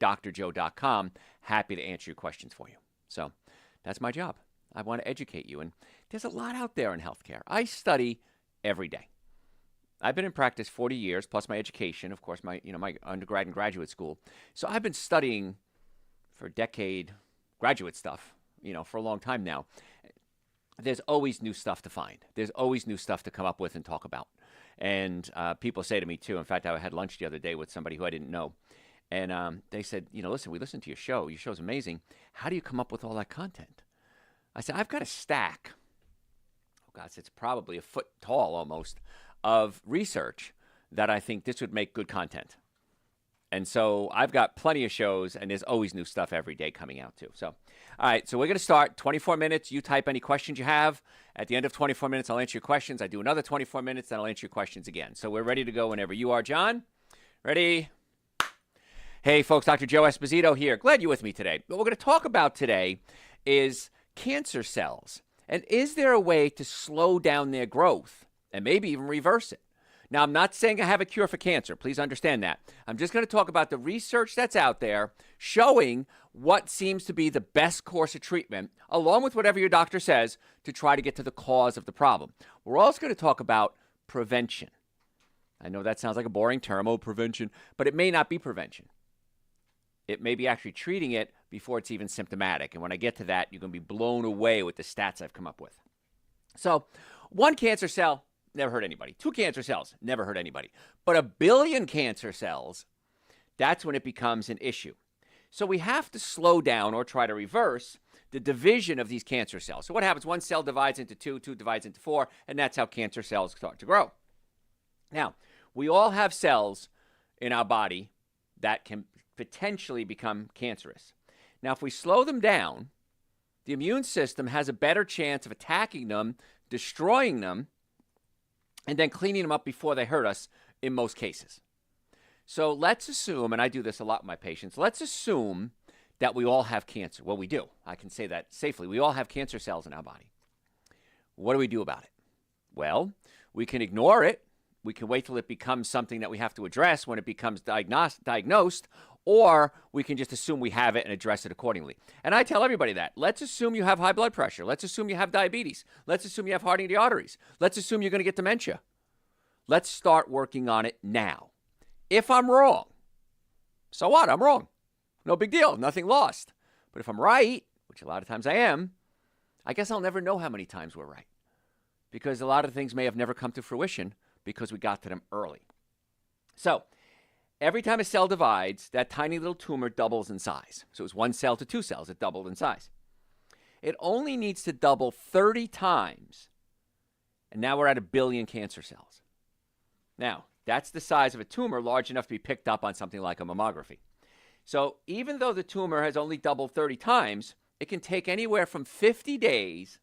drjoe.com. Happy to answer your questions for you. So that's my job. I want to educate you. And there's a lot out there in healthcare. I study every day. I've been in practice 40 years, plus my education, of course, my undergrad and graduate school. So I've been studying for a decade, graduate stuff, for a long time now. There's always new stuff to find. There's always new stuff to come up with and talk about. And people say to me, too, in fact, I had lunch the other day with somebody who I didn't know. And they said, listen, we listened to your show. Your show's amazing. How do you come up with all that content? I said, I've got a stack. Oh, gosh, it's probably a foot tall almost of research that I think this would make good content. And so I've got plenty of shows, and there's always new stuff every day coming out, too. So, all right, so we're going to start 24 minutes. You type any questions you have. At the end of 24 minutes, I'll answer your questions. I do another 24 minutes, then I'll answer your questions again. So we're ready to go whenever you are, John. Ready? Hey, folks, Dr. Joe Esposito here. Glad you're with me today. What we're going to talk about today is cancer cells. And is there a way to slow down their growth and maybe even reverse it? Now, I'm not saying I have a cure for cancer. Please understand that. I'm just going to talk about the research that's out there showing what seems to be the best course of treatment, along with whatever your doctor says, to try to get to the cause of the problem. We're also going to talk about prevention. I know that sounds like a boring term, prevention, but it may not be prevention. It may be actually treating it before it's even symptomatic. And when I get to that, you're going to be blown away with the stats I've come up with. So, one cancer cell, never hurt anybody. 2 cancer cells, never hurt anybody. But 1 billion cancer cells, that's when it becomes an issue. So we have to slow down or try to reverse the division of these cancer cells. So what happens? 1 cell divides into 2, 2 divides into 4, and that's how cancer cells start to grow. Now, we all have cells in our body that can potentially become cancerous. Now, if we slow them down, the immune system has a better chance of attacking them, destroying them, and then cleaning them up before they hurt us in most cases. So let's assume, and I do this a lot with my patients, let's assume that we all have cancer. Well, we do. I can say that safely. We all have cancer cells in our body. What do we do about it? Well, we can ignore it. We can wait till it becomes something that we have to address when it becomes diagnosed, or we can just assume we have it and address it accordingly. And I tell everybody that. Let's assume you have high blood pressure. Let's assume you have diabetes. Let's assume you have hardening of the arteries. Let's assume you're going to get dementia. Let's start working on it now. If I'm wrong, so what? I'm wrong. No big deal. Nothing lost. But if I'm right, which a lot of times I am, I guess I'll never know how many times we're right. Because a lot of things may have never come to fruition because we got to them early. So, every time a cell divides, that tiny little tumor doubles in size. So it was 1 cell to 2 cells. It doubled in size. It only needs to double 30 times. And now we're at 1 billion cancer cells. Now, that's the size of a tumor large enough to be picked up on something like a mammography. So even though the tumor has only doubled 30 times, it can take anywhere from 50 days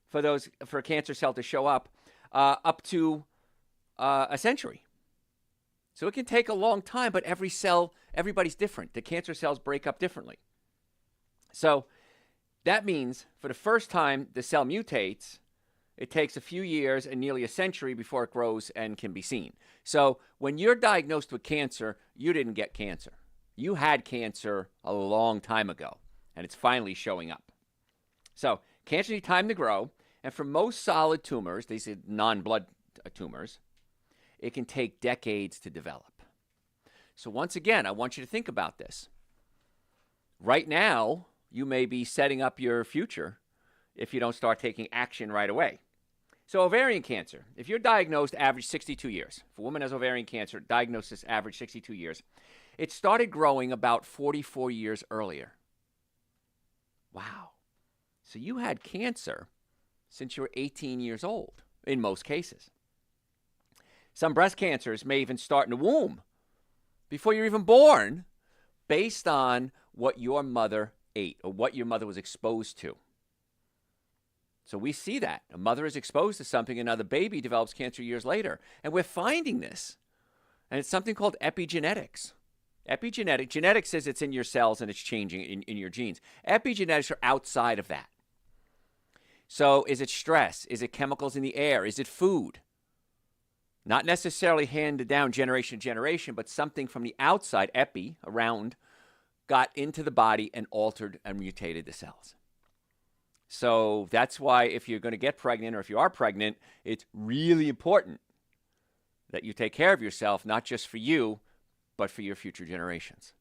for a cancer cell to show up to a century. So it can take a long time, but everybody's different. The cancer cells break up differently. So that means for the first time the cell mutates, it takes a few years and nearly a century before it grows and can be seen. So when you're diagnosed with cancer, you didn't get cancer. You had cancer a long time ago, and it's finally showing up. So cancer needs time to grow, and for most solid tumors, these are non-blood tumors, it can take decades to develop. So once again, I want you to think about this. Right now, you may be setting up your future if you don't start taking action right away. So ovarian cancer, if you're diagnosed, average 62 years. If a woman has ovarian cancer, diagnosis average 62 years. It started growing about 44 years earlier. Wow. So you had cancer since you were 18 years old, in most cases. Some breast cancers may even start in the womb before you're even born, based on what your mother ate or what your mother was exposed to. So we see that. A mother is exposed to something, and now the baby develops cancer years later. And we're finding this. And it's something called epigenetics. Genetics says it's in your cells and it's changing in your genes. Epigenetics are outside of that. So is it stress? Is it chemicals in the air? Is it food? Not necessarily handed down generation to generation, but something from the outside, epi, around, got into the body and altered and mutated the cells. So that's why if you're going to get pregnant, or if you are pregnant, it's really important that you take care of yourself, not just for you, but for your future generations.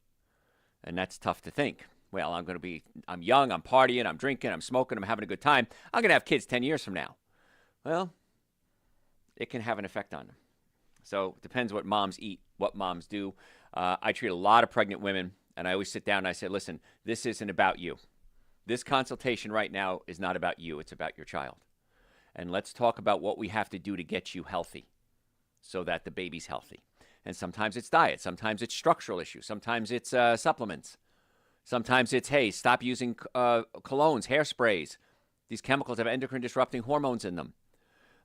And that's tough to think. Well, I'm young, I'm partying, I'm drinking, I'm smoking, I'm having a good time. I'm going to have kids 10 years from now. Well, it can have an effect on them. So it depends what moms eat, what moms do. I treat a lot of pregnant women, and I always sit down and I say, listen, this isn't about you. This consultation right now is not about you. It's about your child. And let's talk about what we have to do to get you healthy so that the baby's healthy. And sometimes it's diet. Sometimes it's structural issues. Sometimes it's supplements. Sometimes it's, hey, stop using colognes, hairsprays. These chemicals have endocrine disrupting hormones in them.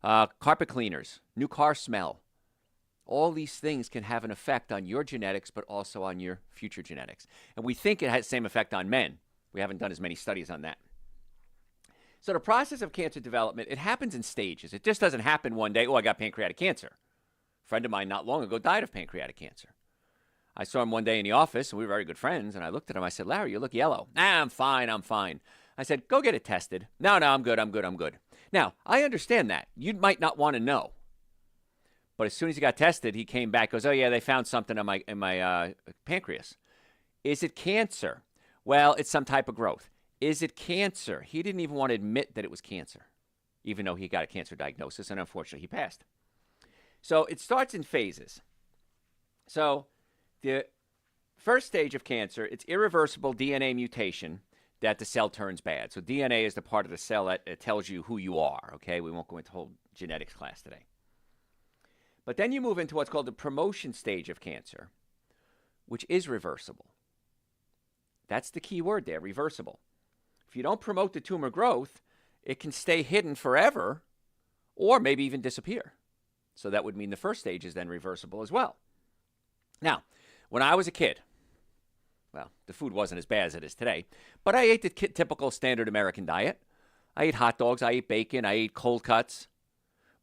Carpet cleaners, new car smell. All these things can have an effect on your genetics, but also on your future genetics. And we think it has the same effect on men. We haven't done as many studies on that. So the process of cancer development, it happens in stages. It just doesn't happen one day, oh, I got pancreatic cancer. A friend of mine not long ago died of pancreatic cancer. I saw him one day in the office, and we were very good friends, and I looked at him. I said, Larry, you look yellow. I'm fine. I said, go get it tested. No, I'm good. Now, I understand that. You might not want to know. But as soon as he got tested, he came back, goes, oh, yeah, they found something in my pancreas. Is it cancer? Well, it's some type of growth. Is it cancer? He didn't even want to admit that it was cancer, even though he got a cancer diagnosis, and unfortunately, he passed. So it starts in phases. So the first stage of cancer, it's irreversible DNA mutation that the cell turns bad. So DNA is the part of the cell that tells you who you are, okay? We won't go into whole genetics class today. But then you move into what's called the promotion stage of cancer, which is reversible. That's the key word there, reversible. If you don't promote the tumor growth, it can stay hidden forever or maybe even disappear. So that would mean the first stage is then reversible as well. Now, when I was a kid, well, the food wasn't as bad as it is today, but I ate the typical standard American diet. I ate hot dogs, I ate bacon, I ate cold cuts.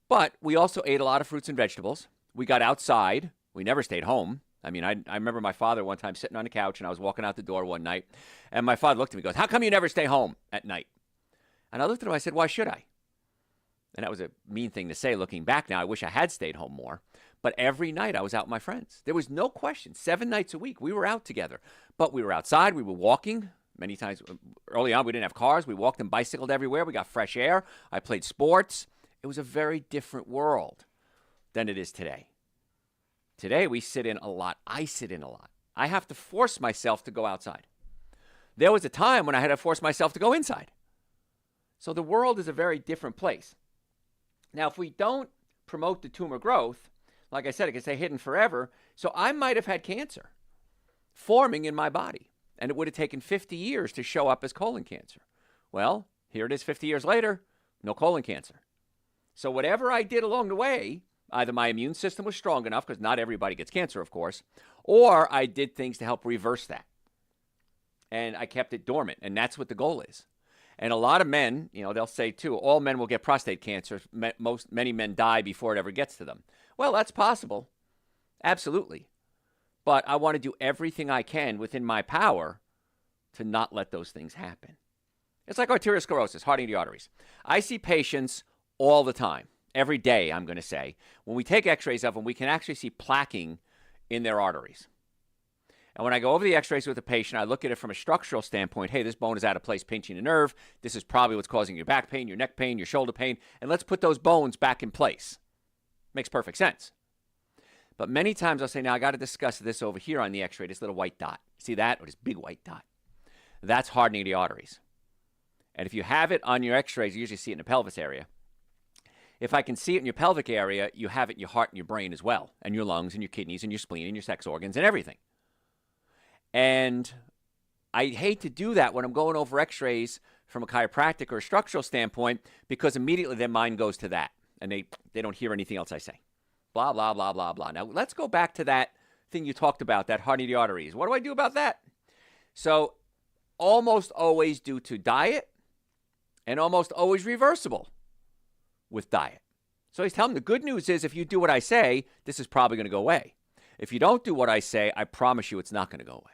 But we also ate a lot of fruits and vegetables. We got outside. We never stayed home. I mean, I remember my father one time sitting on the couch, and I was walking out the door one night, and my father looked at me and goes, how come you never stay home at night? And I looked at him, I said, why should I? And that was a mean thing to say looking back now. I wish I had stayed home more. But every night I was out with my friends. There was no question. 7 nights a week, we were out together. But we were outside. We were walking. Many times early on, we didn't have cars. We walked and bicycled everywhere. We got fresh air. I played sports. It was a very different world than it is today. Today, we sit in a lot. I sit in a lot. I have to force myself to go outside. There was a time when I had to force myself to go inside. So the world is a very different place. Now, if we don't promote the tumor growth, like I said, it can stay hidden forever. So I might have had cancer forming in my body, and it would have taken 50 years to show up as colon cancer. Well, here it is 50 years later, no colon cancer. So whatever I did along the way, either my immune system was strong enough, because not everybody gets cancer, of course, or I did things to help reverse that. And I kept it dormant, and that's what the goal is. And a lot of men, they'll say, too, all men will get prostate cancer. Many men die before it ever gets to them. Well, that's possible. Absolutely. But I want to do everything I can within my power to not let those things happen. It's like arteriosclerosis, hardening the arteries. I see patients all the time, every day, I'm going to say. When we take x-rays of them, we can actually see plaquing in their arteries. And when I go over the x-rays with the patient, I look at it from a structural standpoint. Hey, this bone is out of place pinching a nerve. This is probably what's causing your back pain, your neck pain, your shoulder pain. And let's put those bones back in place. Makes perfect sense. But many times I'll say, now I got to discuss this over here on the x-ray, this little white dot. See that? Or this big white dot. That's hardening the arteries. And if you have it on your x-rays, you usually see it in the pelvis area. If I can see it in your pelvic area, you have it in your heart and your brain as well, and your lungs and your kidneys and your spleen and your sex organs and everything. And I hate to do that when I'm going over x-rays from a chiropractic or a structural standpoint, because immediately their mind goes to that, and they don't hear anything else I say. Blah, blah, blah, blah, blah. Now, let's go back to that thing you talked about, that hardening the arteries. What do I do about that? So almost always due to diet, and almost always reversible with diet. So he's telling them the good news is if you do what I say, this is probably going to go away. If you don't do what I say, I promise you it's not going to go away.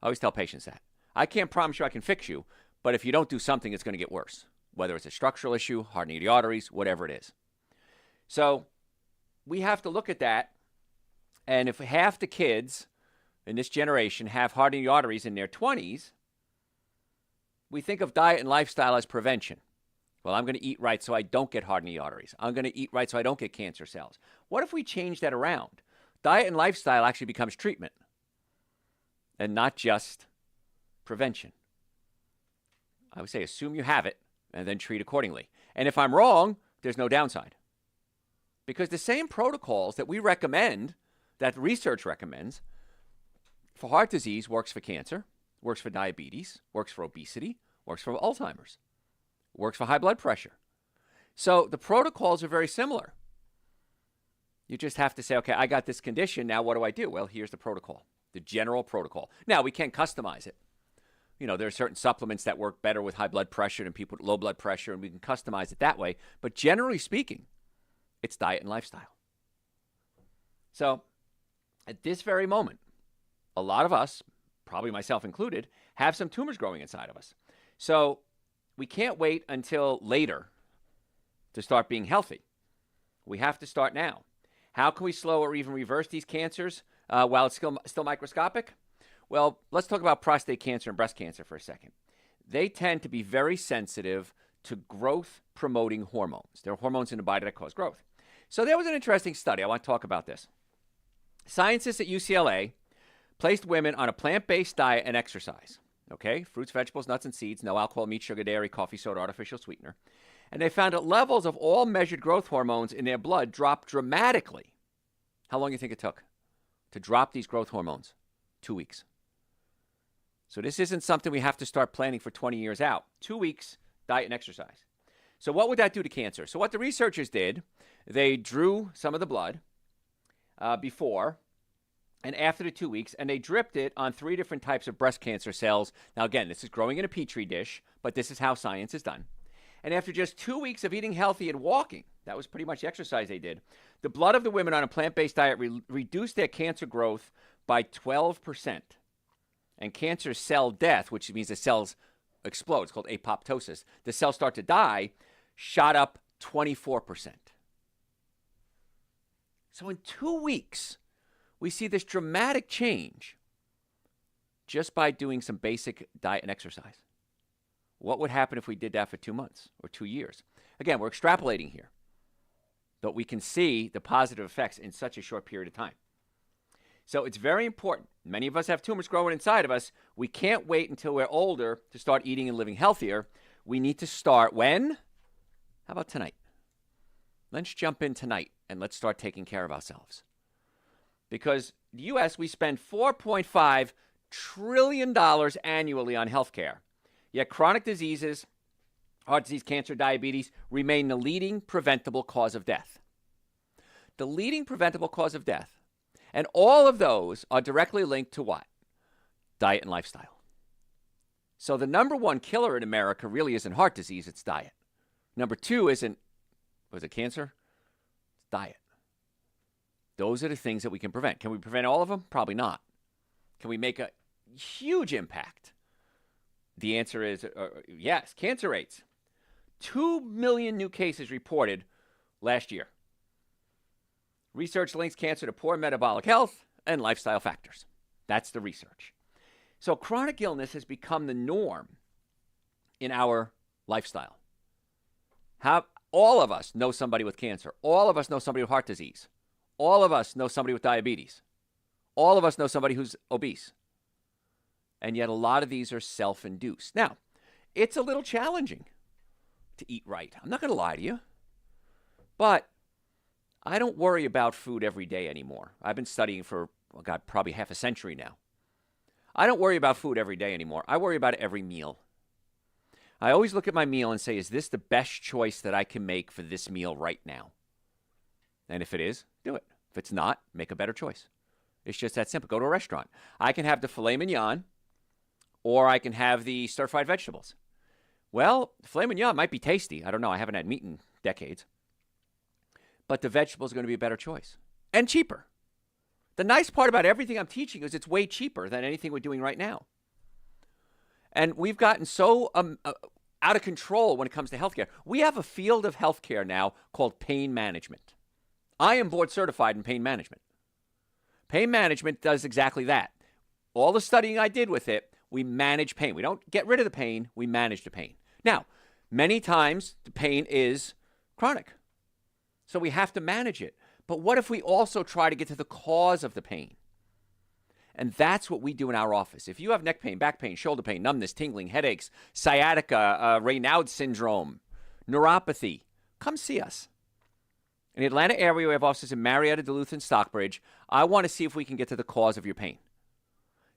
I always tell patients that. I can't promise you I can fix you, but if you don't do something, it's going to get worse, whether it's a structural issue, hardening of the arteries, whatever it is. So we have to look at that. And if half the kids in this generation have hardening of the arteries in their 20s, we think of diet and lifestyle as prevention. Well, I'm going to eat right so I don't get hardening of the arteries. I'm going to eat right so I don't get cancer cells. What if we change that around? Diet and lifestyle actually becomes treatment and not just prevention. I would say assume you have it and then treat accordingly. And if I'm wrong, there's no downside. Because the same protocols that we recommend, that research recommends, for heart disease works for cancer, works for diabetes, works for obesity, works for Alzheimer's, works for high blood pressure. So the protocols are very similar. You just have to say, okay, I got this condition. Now what do I do? Well, here's the protocol, the general protocol. Now, we can customize it. You know, there are certain supplements that work better with high blood pressure than people with low blood pressure, and we can customize it that way. But generally speaking, it's diet and lifestyle. So at this very moment, a lot of us, probably myself included, have some tumors growing inside of us. So we can't wait until later to start being healthy. We have to start now. How can we slow or even reverse these cancers while it's still microscopic? Well, let's talk about prostate cancer and breast cancer for a second. They tend to be very sensitive to growth-promoting hormones. There are hormones in the body that cause growth. So there was an interesting study. I want to talk about this. Scientists at UCLA placed women on a plant-based diet and exercise. Okay, fruits, vegetables, nuts, and seeds, no alcohol, meat, sugar, dairy, coffee, soda, artificial sweetener. And they found that levels of all measured growth hormones in their blood dropped dramatically. How long do you think it took to drop these growth hormones? 2 weeks. So this isn't something we have to start planning for 20 years out. 2 weeks, diet and exercise. So what would that do to cancer? So what the researchers did, they drew some of the blood before and after the 2 weeks, and they dripped it on 3 different types of breast cancer cells. Now, again, this is growing in a petri dish, but this is how science is done. And after just 2 weeks of eating healthy and walking, that was pretty much the exercise they did, the blood of the women on a plant-based diet reduced their cancer growth by 12%. And cancer cell death, which means the cells explode, it's called apoptosis, the cells start to die, shot up 24%. So in 2 weeks, we see this dramatic change just by doing some basic diet and exercise. What would happen if we did that for 2 months or 2 years? Again, we're extrapolating here, but we can see the positive effects in such a short period of time. So it's very important. Many of us have tumors growing inside of us. We can't wait until we're older to start eating and living healthier. We need to start when? How about tonight? Let's jump in tonight and let's start taking care of ourselves. Because the U.S., we spend $4.5 trillion annually on healthcare. Yet chronic diseases, heart disease, cancer, diabetes, remain the leading preventable cause of death. The leading preventable cause of death. And all of those are directly linked to what? Diet and lifestyle. So the number one killer in America really isn't heart disease, it's diet. Number two isn't, was it cancer? It's diet. Those are the things that we can prevent. Can we prevent all of them? Probably not. Can we make a huge impact? The answer is yes. Cancer rates. 2 million new cases reported last year. Research links cancer to poor metabolic health and lifestyle factors. That's the research. So chronic illness has become the norm in our lifestyle. All of us know somebody with cancer. All of us know somebody with heart disease. All of us know somebody with diabetes. All of us know somebody who's obese. And yet a lot of these are self-induced. Now, it's a little challenging to eat right. I'm not going to lie to you. But I don't worry about food every day anymore. I've been studying for, probably half a century now. I don't worry about food every day anymore. I worry about it every meal. I always look at my meal and say, is this the best choice that I can make for this meal right now? And if it is, do it. If it's not, make a better choice. It's just that simple. Go to a restaurant. I can have the filet mignon, or I can have the stir-fried vegetables. Well, filet mignon might be tasty. I don't know. I haven't had meat in decades. but the vegetable is going to be a better choice and cheaper. The nice part about everything I'm teaching is it's way cheaper than anything we're doing right now. And we've gotten so out of control when it comes to healthcare. We have a field of healthcare now called pain management. I am board certified in pain management. Pain management does exactly that. All the studying I did with it, we manage pain. We don't get rid of the pain, we manage the pain. Now, many times the pain is chronic, so we have to manage it. But what if we also try to get to the cause of the pain? And that's what we do in our office. If you have neck pain, back pain, shoulder pain, numbness, tingling, headaches, sciatica, Raynaud syndrome, neuropathy, come see us. In the Atlanta area, we have offices in Marietta, Duluth, and Stockbridge. I want to see if we can get to the cause of your pain.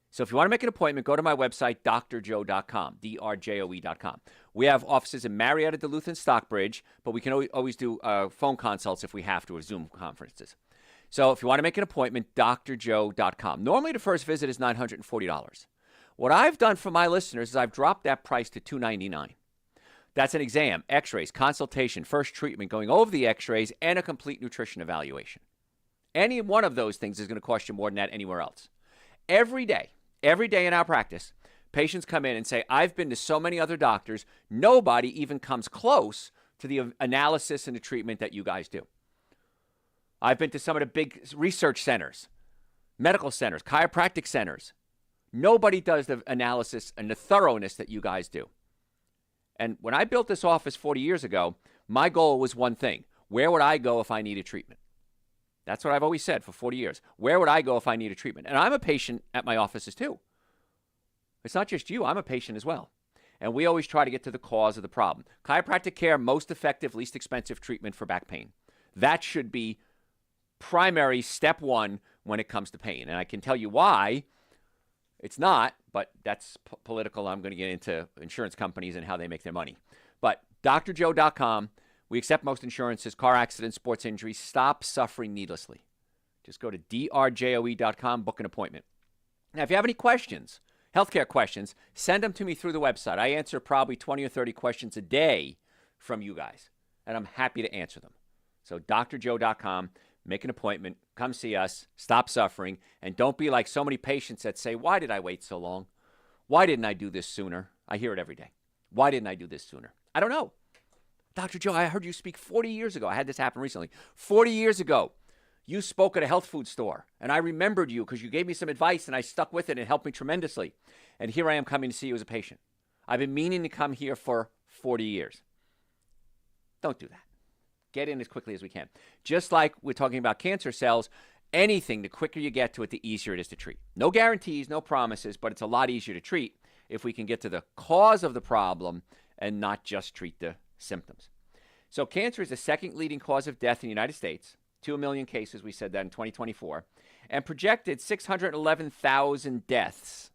So if you want to make an appointment, go to my website, drjoe.com, drjoe.com. We have offices in Marietta, Duluth, and Stockbridge, but we can always do phone consults if we have to, or Zoom conferences. So if you want to make an appointment, drjoe.com. Normally the first visit is $940. What I've done for my listeners is I've dropped that price to $299. That's an exam, x-rays, consultation, first treatment, going over the x-rays, and a complete nutrition evaluation. Any one of those things is going to cost you more than that anywhere else. Every day in our practice, patients come in and say, I've been to so many other doctors, nobody even comes close to the analysis and the treatment that you guys do. I've been to some of the big research centers, medical centers, chiropractic centers. Nobody does the analysis and the thoroughness that you guys do. And when I built this office 40 years ago, my goal was one thing. Where would I go if I needed treatment? That's what I've always said for 40 years. Where would I go if I needed treatment? And I'm a patient at my offices too. It's not just you. I'm a patient as well. And we always try to get to the cause of the problem. Chiropractic care, most effective, least expensive treatment for back pain. That should be primary step one when it comes to pain. And I can tell you why it's not, but that's political. I'm going to get into insurance companies and how they make their money. But drjoe.com. We accept most insurances, car accidents, sports injuries. Stop suffering needlessly. Just go to drjoe.com, book an appointment. Now, if you have any questions, healthcare questions, send them to me through the website. I answer probably 20 or 30 questions a day from you guys, and I'm happy to answer them. So drjoe.com, make an appointment, come see us, stop suffering, and don't be like so many patients that say, why did I wait so long? Why didn't I do this sooner? I hear it every day. Why didn't I do this sooner? I don't know. Dr. Joe, I heard you speak 40 years ago. I had this happen recently. 40 years ago, you spoke at a health food store, and I remembered you because you gave me some advice, and I stuck with it, and it helped me tremendously. And here I am coming to see you as a patient. I've been meaning to come here for 40 years. Don't do that. Get in as quickly as we can. Just like we're talking about cancer cells, anything, the quicker you get to it, the easier it is to treat. No guarantees, no promises, but it's a lot easier to treat if we can get to the cause of the problem and not just treat the symptoms. So cancer is the second leading cause of death in the United States. 2 million cases, we said that in 2024. And projected 611,000 deaths.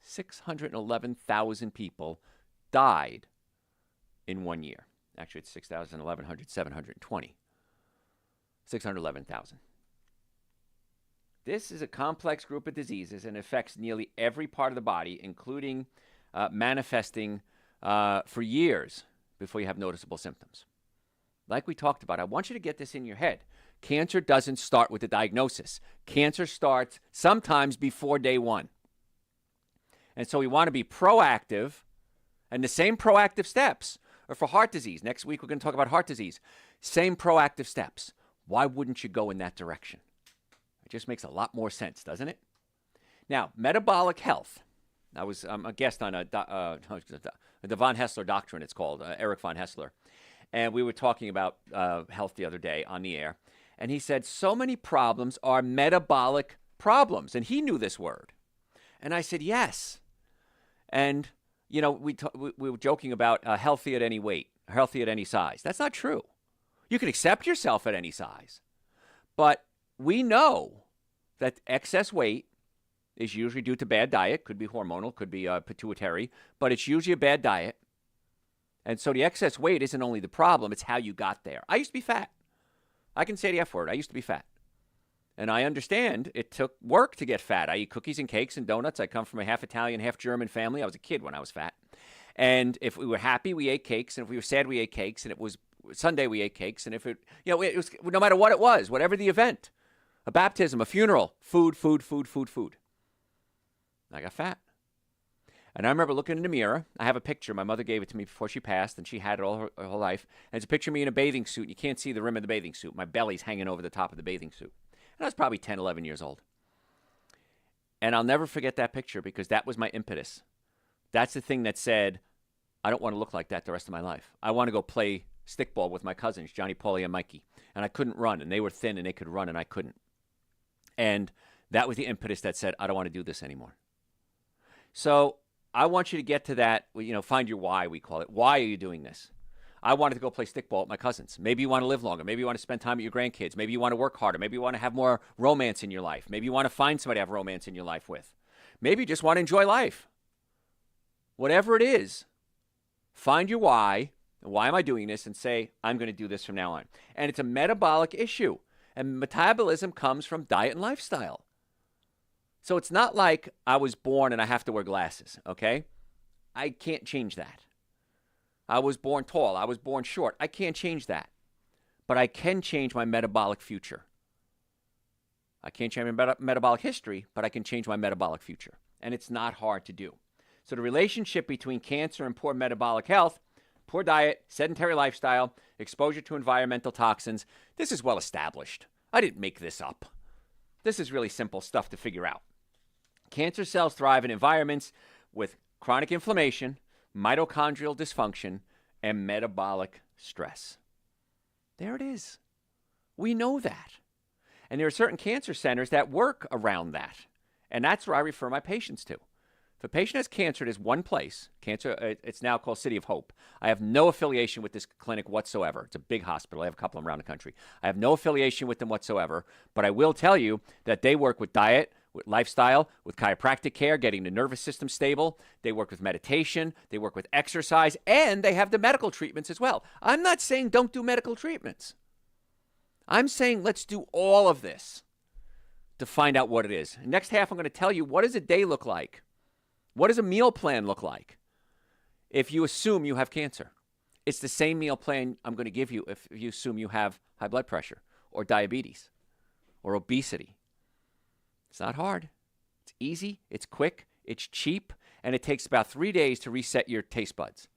611,000 people died in 1 year. Actually, it's 720. 611,000. This is a complex group of diseases and affects nearly every part of the body, including manifesting for years before you have noticeable symptoms. Like we talked about, I want you to get this in your head. Cancer doesn't start with the diagnosis. Cancer starts sometimes before day one. And so we want to be proactive, and the same proactive steps are for heart disease. Next week, we're going to talk about heart disease. Same proactive steps. Why wouldn't you go in that direction? It just makes a lot more sense, doesn't it? Now, metabolic health. I'm a guest on the von Hessler Doctrine, it's called, Eric von Hessler. And we were talking about health the other day on the air. And he said, so many problems are metabolic problems. And he knew this word. And I said, yes. And, you know, we were joking about healthy at any weight, healthy at any size. That's not true. You can accept yourself at any size. But we know that excess weight is usually due to bad diet. Could be hormonal, could be pituitary, but it's usually a bad diet. And so the excess weight isn't only the problem, it's how you got there. I used to be fat. I can say the F word. I used to be fat. And I understand it took work to get fat. I eat cookies and cakes and donuts. I come from a half Italian, half German family. I was a kid when I was fat. And if we were happy, we ate cakes. And if we were sad, we ate cakes. And it was Sunday we ate cakes, and if it, it was no matter what it was, whatever the event, a baptism, a funeral, food, food, food, food, food. I got fat. And I remember looking in the mirror. I have a picture. My mother gave it to me before she passed, and she had it all her whole life. And it's a picture of me in a bathing suit. And you can't see the rim of the bathing suit. My belly's hanging over the top of the bathing suit. And I was probably 10, 11 years old. And I'll never forget that picture because that was my impetus. That's the thing that said, I don't want to look like that the rest of my life. I want to go play stickball with my cousins, Johnny, Paulie, and Mikey. And I couldn't run, and they were thin, and they could run, and I couldn't. And that was the impetus that said, I don't want to do this anymore. So I want you to get to that, find your why, we call it. Why are you doing this? I wanted to go play stickball with my cousins. Maybe you want to live longer. Maybe you want to spend time with your grandkids. Maybe you want to work harder. Maybe you want to have more romance in your life. Maybe you want to find somebody to have romance in your life with. Maybe you just want to enjoy life. Whatever it is, find your why. Why am I doing this? And say, I'm going to do this from now on. And it's a metabolic issue. And metabolism comes from diet and lifestyle. So it's not like I was born and I have to wear glasses, okay? I can't change that. I was born tall. I was born short. I can't change that. But I can change my metabolic future. I can't change my metabolic history, but I can change my metabolic future. And it's not hard to do. So the relationship between cancer and poor metabolic health, poor diet, sedentary lifestyle, exposure to environmental toxins, this is well established. I didn't make this up. This is really simple stuff to figure out. Cancer cells thrive in environments with chronic inflammation, mitochondrial dysfunction, and metabolic stress. There it is. We know that. And there are certain cancer centers that work around that. And that's where I refer my patients to. If a patient has cancer, there's one place. Cancer, it's now called City of Hope. I have no affiliation with this clinic whatsoever. It's a big hospital. I have a couple of them around the country. I have no affiliation with them whatsoever. But I will tell you that they work with diet, with lifestyle, with chiropractic care, getting the nervous system stable. They work with meditation. They work with exercise. And they have the medical treatments as well. I'm not saying don't do medical treatments. I'm saying let's do all of this to find out what it is. Next half, I'm going to tell you, what does a day look like? What does a meal plan look like if you assume you have cancer? It's the same meal plan I'm going to give you if you assume you have high blood pressure or diabetes or obesity. It's not hard. It's easy. It's quick. It's cheap. And it takes about 3 days to reset your taste buds.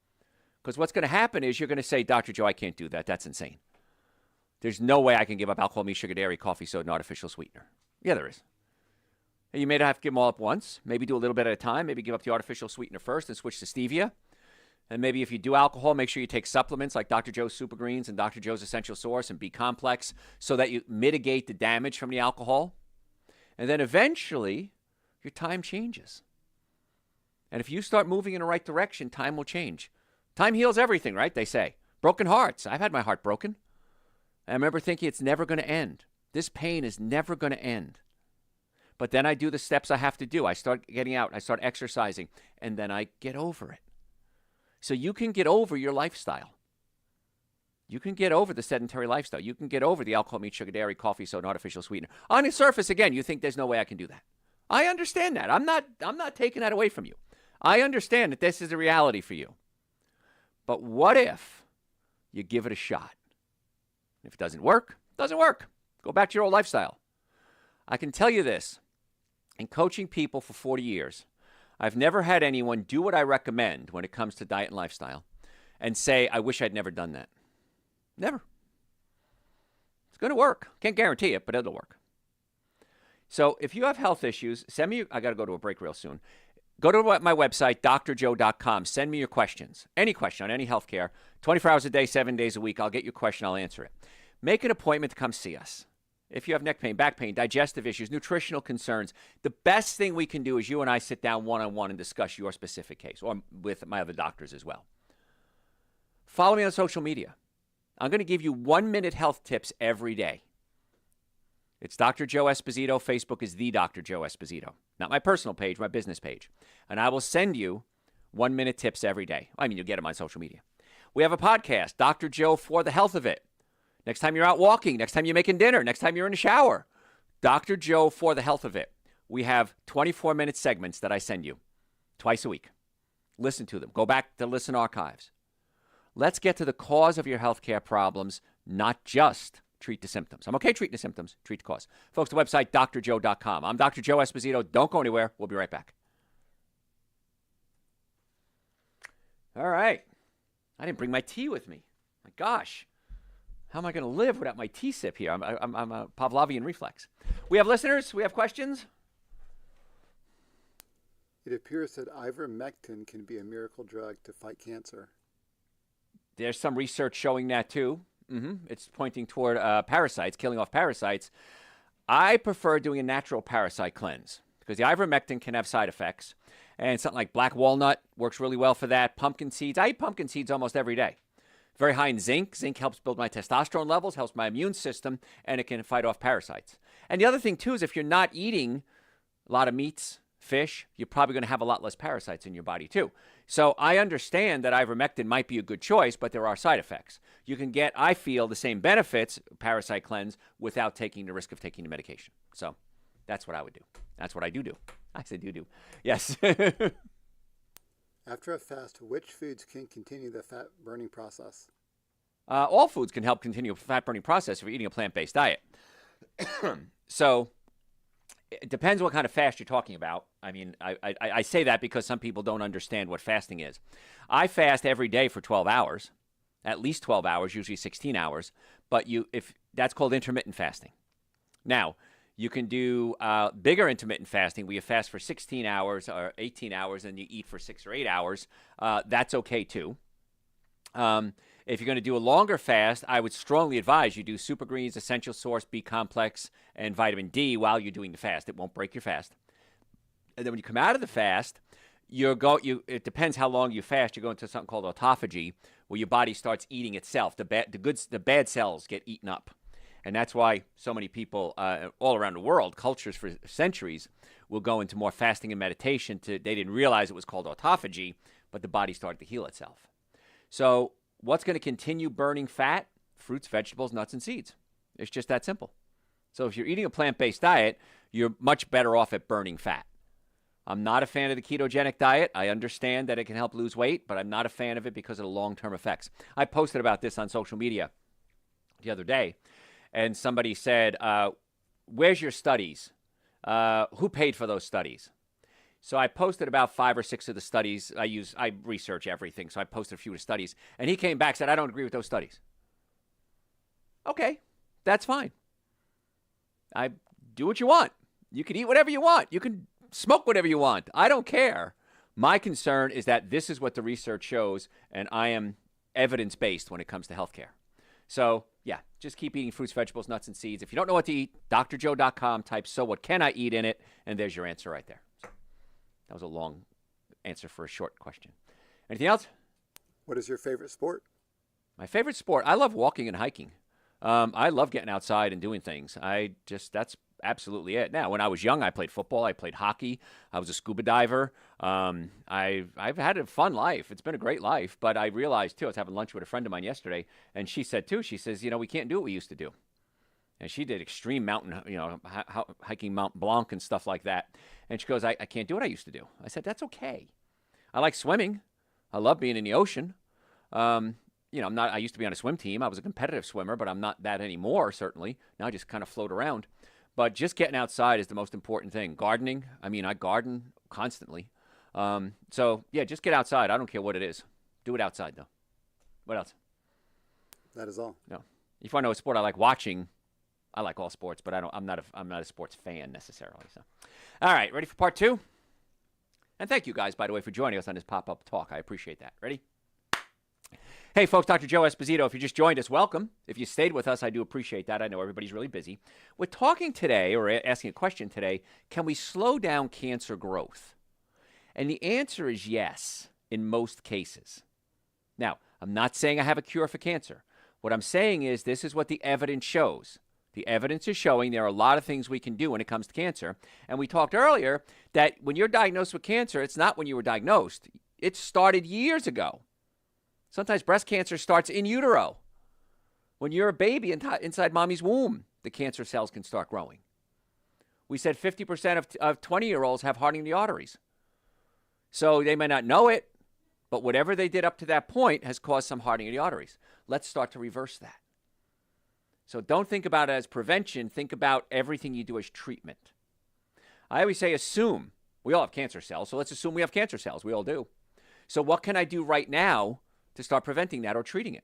Because what's going to happen is you're going to say, Dr. Joe, I can't do that. That's insane. There's no way I can give up alcohol, meat, sugar, dairy, coffee, soda, and artificial sweetener. Yeah, there is. And you may not have to give them all up once. Maybe do a little bit at a time. Maybe give up the artificial sweetener first and switch to stevia. And maybe if you do alcohol, make sure you take supplements like Dr. Joe's Super Greens and Dr. Joe's Essential Source and B-Complex so that you mitigate the damage from the alcohol. And then eventually, your time changes. And if you start moving in the right direction, time will change. Time heals everything, right? They say. Broken hearts. I've had my heart broken. I remember thinking it's never going to end. This pain is never going to end. But then I do the steps I have to do. I start getting out. I start exercising. And then I get over it. So you can get over your lifestyle. You can get over the sedentary lifestyle. You can get over the alcohol, meat, sugar, dairy, coffee, soda, and artificial sweetener. On the surface, again, you think there's no way I can do that. I understand that. I'm not taking that away from you. I understand that this is a reality for you. But what if you give it a shot? If it doesn't work, it doesn't work. Go back to your old lifestyle. I can tell you this. In coaching people for 40 years, I've never had anyone do what I recommend when it comes to diet and lifestyle and say, I wish I'd never done that. Never. It's going to work. Can't guarantee it, but it'll work. So if you have health issues, send me, I got to go to a break real soon. Go to my website, drjoe.com. Send me your questions. Any question on any healthcare. 24 hours a day, 7 days a week. I'll get your question. I'll answer it. Make an appointment to come see us. If you have neck pain, back pain, digestive issues, nutritional concerns, the best thing we can do is you and I sit down one-on-one and discuss your specific case, or with my other doctors as well. Follow me on social media. I'm going to give you 1-minute health tips every day. It's Dr. Joe Esposito. Facebook is the Dr. Joe Esposito. Not my personal page, my business page. And I will send you 1-minute tips every day. I mean, you'll get them on social media. We have a podcast, Dr. Joe for the Health of It. Next time you're out walking, next time you're making dinner, next time you're in the shower, Dr. Joe for the Health of It. We have 24-minute segments that I send you twice a week. Listen to them. Go back to listen archives. Let's get to the cause of your healthcare problems, not just treat the symptoms. I'm okay treating the symptoms, treat the cause. Folks, the website, drjoe.com. I'm Dr. Joe Esposito. Don't go anywhere. We'll be right back. All right. I didn't bring my tea with me. My gosh. How am I going to live without my tea sip here? I'm a Pavlovian reflex. We have listeners. We have questions. It appears that ivermectin can be a miracle drug to fight cancer. There's some research showing that too. It's pointing toward parasites, killing off parasites. I prefer doing a natural parasite cleanse because the ivermectin can have side effects. And something like black walnut works really well for that. Pumpkin seeds. I eat pumpkin seeds almost every day. Very high in zinc. Zinc helps build my testosterone levels, helps my immune system, and it can fight off parasites. And the other thing too is if you're not eating a lot of meats, fish, you're probably going to have a lot less parasites in your body too. So I understand that ivermectin might be a good choice, but there are side effects. You can get, I feel, the same benefits, parasite cleanse, without taking the risk of taking the medication. So that's what I would do. That's what I do. I said do. Yes. After a fast, which foods can continue the fat burning process? All foods can help continue a fat burning process if you're eating a plant-based diet. So it depends what kind of fast you're talking about. I mean, I say that because some people don't understand what fasting is. I fast every day for 12 hours, at least 12 hours, usually 16 hours. But if that's called intermittent fasting. Now, you can do bigger intermittent fasting where you fast for 16 hours or 18 hours and you eat for 6 or 8 hours. That's okay too. If you're going to do a longer fast, I would strongly advise you do super greens, essential source, B complex, and vitamin D while you're doing the fast. It won't break your fast. And then when you come out of the fast, it depends how long you fast. You go into something called autophagy, where your body starts eating itself. The bad cells get eaten up. And that's why so many people all around the world, cultures for centuries, will go into more fasting and meditation. They didn't realize it was called autophagy, but the body started to heal itself. So what's going to continue burning fat? Fruits, vegetables, nuts, and seeds. It's just that simple. So if you're eating a plant-based diet, you're much better off at burning fat. I'm not a fan of the ketogenic diet. I understand that it can help lose weight, but I'm not a fan of it because of the long-term effects. I posted about this on social media the other day. And somebody said, where's your studies? Who paid for those studies? So I posted about 5 or 6 of the studies. I research everything, so I posted a few of the studies. And he came back and said, I don't agree with those studies. Okay, that's fine. I do what you want. You can eat whatever you want. You can smoke whatever you want. I don't care. My concern is that this is what the research shows, and I am evidence-based when it comes to healthcare. So, yeah, just keep eating fruits, vegetables, nuts, and seeds. If you don't know what to eat, drjoe.com, type so what can I eat in it, and there's your answer right there. So, that was a long answer for a short question. Anything else? What is your favorite sport? My favorite sport? I love walking and hiking. I love getting outside and doing things. That's absolutely it. Now, when I was young, I played football. I played hockey. I was a scuba diver. I've had a fun life. It's been a great life. But I realized, too, I was having lunch with a friend of mine yesterday, and she said, too, she says, we can't do what we used to do. And she did extreme mountain, hiking Mount Blanc and stuff like that. And she goes, I can't do what I used to do. I said, that's okay. I like swimming. I love being in the ocean. I used to be on a swim team. I was a competitive swimmer, but I'm not that anymore, certainly. Now I just kind of float around. But just getting outside is the most important thing. Gardening, I garden constantly. Just get outside. I don't care what it is. Do it outside, though. What else? That is all. No. If I know a sport I like watching, I like all sports, but I'm not a sports fan necessarily. So, all right, ready for part 2? And thank you guys, by the way, for joining us on this pop-up talk. I appreciate that. Ready? Hey, folks, Dr. Joe Esposito. If you just joined us, welcome. If you stayed with us, I do appreciate that. I know everybody's really busy. We're talking today, or asking a question today, can we slow down cancer growth? And the answer is yes, in most cases. Now, I'm not saying I have a cure for cancer. What I'm saying is this is what the evidence shows. The evidence is showing there are a lot of things we can do when it comes to cancer. And we talked earlier that when you're diagnosed with cancer, it's not when you were diagnosed. It started years ago. Sometimes breast cancer starts in utero. When you're a baby inside mommy's womb, the cancer cells can start growing. We said 50% of 20-year-olds have hardening of the arteries. So they may not know it, But whatever they did up to that point has caused some hardening of the arteries. Let's start to reverse that. So don't think about it as prevention. Think about everything you do as treatment. I always say assume. We all have cancer cells, so let's assume we have cancer cells. We all do. So what can I do right now to start preventing that or treating it?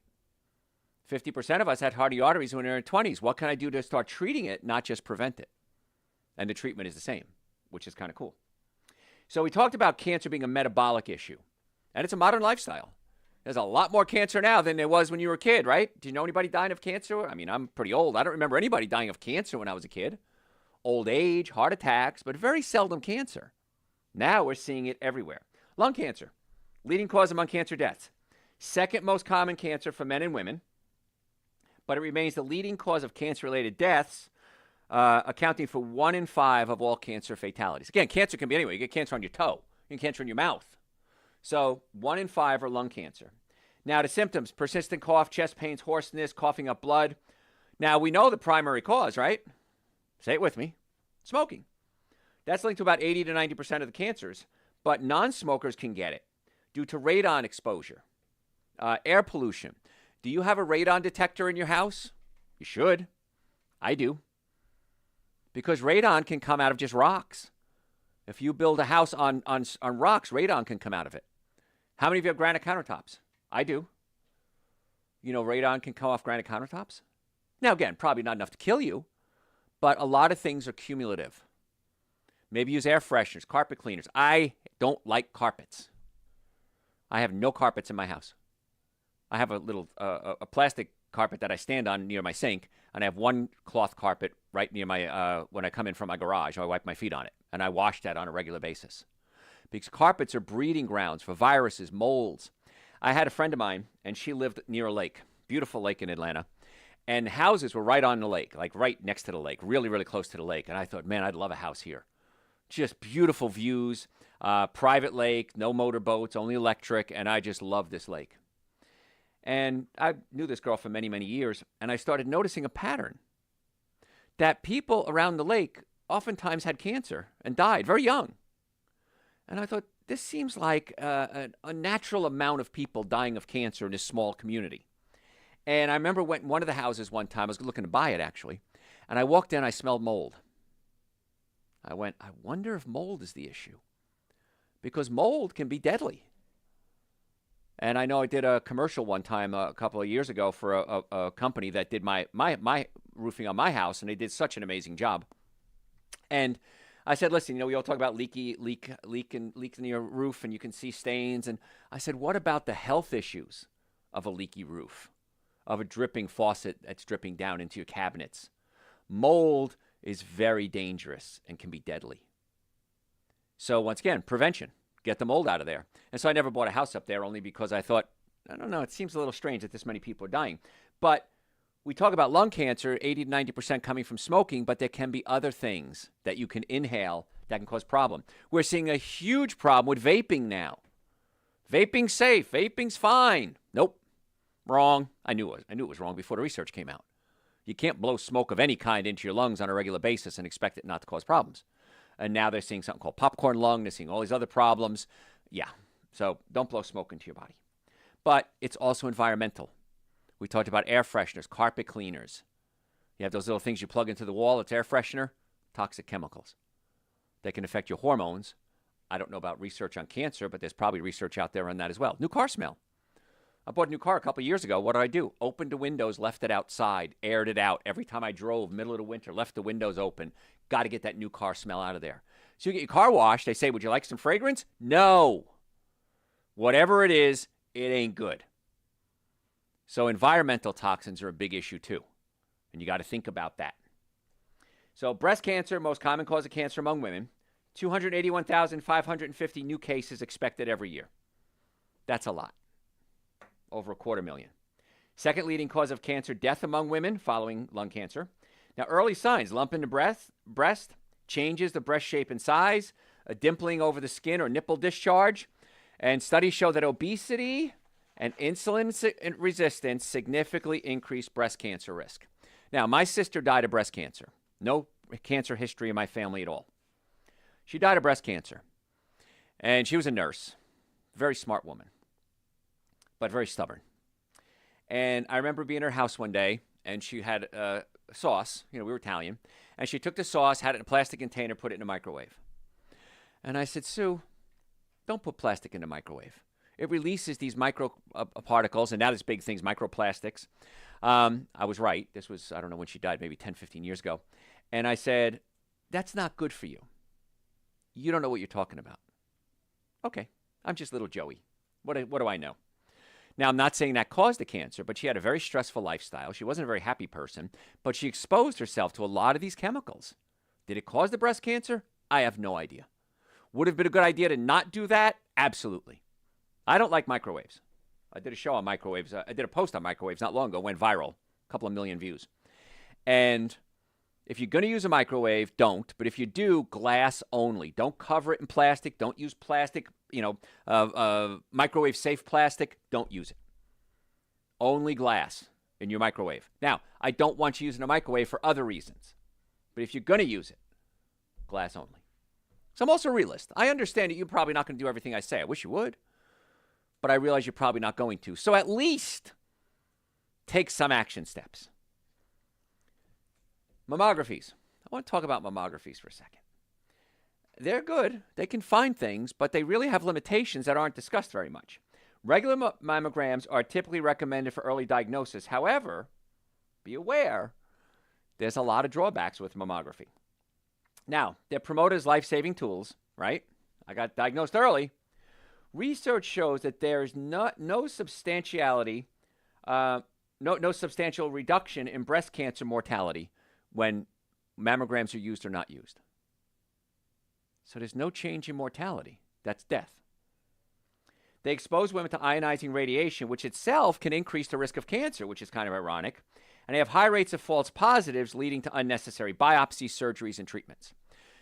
50% of us had hardening arteries when we were in our 20s. What can I do to start treating it, not just prevent it? And the treatment is the same, which is kind of cool. So we talked about cancer being a metabolic issue, and it's a modern lifestyle. There's a lot more cancer now than there was when you were a kid, right? Do you know anybody dying of cancer? I mean, I'm pretty old. I don't remember anybody dying of cancer when I was a kid. Old age, heart attacks, but very seldom cancer. Now we're seeing it everywhere. Lung cancer, leading cause among cancer deaths. Second most common cancer for men and women, but it remains the leading cause of cancer-related deaths, accounting for 1 in 5 of all cancer fatalities. Again, cancer can be anywhere. You get cancer on your toe. You get cancer in your mouth. So 1 in 5 are lung cancer. Now, the symptoms: persistent cough, chest pains, hoarseness, coughing up blood. Now, we know the primary cause, right? Say it with me. Smoking. That's linked to about 80 to 90% of the cancers, but non-smokers can get it due to radon exposure, air pollution. Do you have a radon detector in your house? You should. I do. Because radon can come out of just rocks. If you build a house on rocks, radon can come out of it. How many of you have granite countertops? I do. You know, radon can come off granite countertops? Now, again, probably not enough to kill you, but a lot of things are cumulative. Maybe use air fresheners, carpet cleaners. I don't like carpets. I have no carpets in my house. I have a little a plastic carpet that I stand on near my sink, and I have one cloth carpet right near my when I come in from my garage. I wipe my feet on it, and I wash that on a regular basis. Because carpets are breeding grounds for viruses, molds. I had a friend of mine, and she lived near a lake, beautiful lake in Atlanta, and houses were right on the lake, like right next to the lake, really, really close to the lake. And I thought, man, I'd love a house here. Just beautiful views, private lake, no motorboats, only electric, and I just love this lake. And I knew this girl for many, many years, and I started noticing a pattern that people around the lake oftentimes had cancer and died very young. And I thought, this seems like a natural amount of people dying of cancer in this small community. And I remember went in one of the houses one time. I was looking to buy it, actually. And I walked in, I smelled mold. I went, I wonder if mold is the issue. Because mold can be deadly. And I know I did a commercial one time a couple of years ago for a company that did my roofing on my house, and they did such an amazing job. And I said, listen, you know, we all talk about leak in your roof, and you can see stains. And I said, what about the health issues of a leaky roof, of a dripping faucet that's dripping down into your cabinets? Mold is very dangerous and can be deadly. So once again, prevention. Get the mold out of there. And so I never bought a house up there, only because I thought, I don't know, it seems a little strange that this many people are dying. But we talk about lung cancer, 80 to 90% coming from smoking, but there can be other things that you can inhale that can cause problem. We're seeing a huge problem with vaping now. Vaping's safe. Vaping's fine. Nope. Wrong. I knew it was wrong before the research came out. You can't blow smoke of any kind into your lungs on a regular basis and expect it not to cause problems. And now they're seeing something called popcorn lung. They're seeing all these other problems. Yeah. So don't blow smoke into your body. But it's also environmental. We talked about air fresheners, carpet cleaners. You have those little things you plug into the wall. It's air freshener, toxic chemicals. They can affect your hormones. I don't know about research on cancer, but there's probably research out there on that as well. New car smell. I bought a new car a couple of years ago. What did I do? Opened the windows, left it outside, aired it out. Every time I drove, middle of the winter, left the windows open. Got to get that new car smell out of there. So you get your car washed. They say, would you like some fragrance? No. Whatever it is, it ain't good. So environmental toxins are a big issue too. And you got to think about that. So breast cancer, most common cause of cancer among women. 281,550 new cases expected every year. That's a lot. Over 250,000. Second leading cause of cancer death among women following lung cancer. Now, early signs: lump in the breast, changes the breast shape and size, a dimpling over the skin or nipple discharge. And studies show that obesity and insulin resistance significantly increase breast cancer risk. Now, my sister died of breast cancer. No cancer history in my family at all. She died of breast cancer. And she was a nurse. Very smart woman. but very stubborn. And I remember being in her house one day, and she had sauce. We were Italian. And she took the sauce, had it in a plastic container, put it in a microwave. And I said, Sue, don't put plastic in the microwave. It releases these micro particles, and now this big thing's microplastics. I was right. This was, I don't know when she died, maybe 10, 15 years ago. And I said, that's not good for you. You don't know what you're talking about. Okay, I'm just little Joey. What do I know? Now, I'm not saying that caused the cancer, but she had a very stressful lifestyle. She wasn't a very happy person, but she exposed herself to a lot of these chemicals. Did it cause the breast cancer? I have no idea. Would have been a good idea to not do that? Absolutely. I don't like microwaves. I did a show on microwaves. I did a post on microwaves not long ago. Went viral. A couple of million views. And if you're going to use a microwave, don't. But if you do, glass only. Don't cover it in plastic. Don't use plastic, microwave safe plastic. Don't use it. Only glass in your microwave. Now, I don't want you using a microwave for other reasons. But if you're going to use it, glass only. So I'm also a realist. I understand that you're probably not going to do everything I say. I wish you would. But I realize you're probably not going to. So at least take some action steps. Mammographies. I want to talk about mammographies for a second. They're good. They can find things, but they really have limitations that aren't discussed very much. Regular mammograms are typically recommended for early diagnosis. However, be aware, there's a lot of drawbacks with mammography. Now, they're promoted as life-saving tools, right? I got diagnosed early. Research shows that there's no substantial reduction in breast cancer mortality when mammograms are used or not used. So there's no change in mortality. That's death. They expose women to ionizing radiation, which itself can increase the risk of cancer, which is kind of ironic. And they have high rates of false positives leading to unnecessary biopsies, surgeries, and treatments.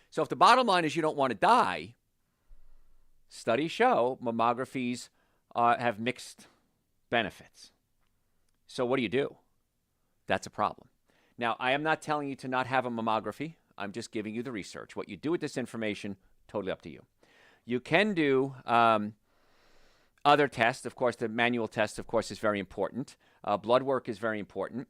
So if the bottom line is you don't want to die, studies show mammographies have mixed benefits. So what do? That's a problem. Now, I am not telling you to not have a mammography. I'm just giving you the research. What you do with this information, totally up to you. You can do other tests. Of course, the manual test, of course, is very important. Blood work is very important.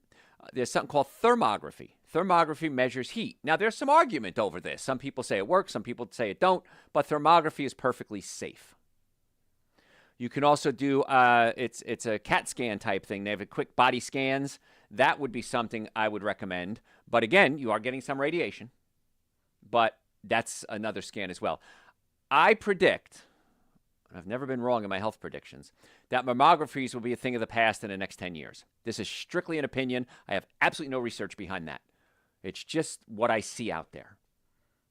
There's something called thermography. Thermography measures heat. Now, there's some argument over this. Some people say it works. Some people say it don't. But thermography is perfectly safe. You can also do, it's a CAT scan type thing. They have a quick body scans. That would be something I would recommend. But again, you are getting some radiation. But that's another scan as well. I predict, I've never been wrong in my health predictions, that mammographies will be a thing of the past in the next 10 years. This is strictly an opinion. I have absolutely no research behind that. It's just what I see out there.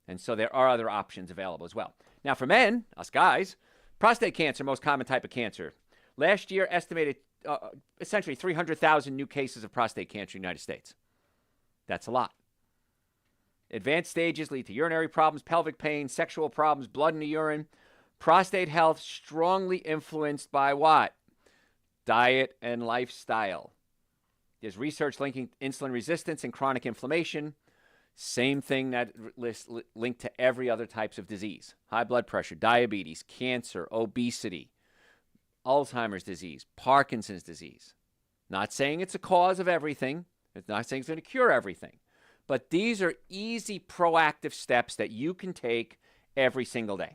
And so there are other options available as well. Now for men, us guys, prostate cancer, most common type of cancer. Last year, estimated essentially 300,000 new cases of prostate cancer in the United States. That's a lot. Advanced stages lead to urinary problems, pelvic pain, sexual problems, blood in the urine. Prostate health strongly influenced by what? Diet and lifestyle. There's research linking insulin resistance and chronic inflammation. Same thing that linked to every other types of disease. High blood pressure, diabetes, cancer, obesity, Alzheimer's disease, Parkinson's disease. Not saying it's a cause of everything. It's not saying it's going to cure everything. But these are easy proactive steps that you can take every single day.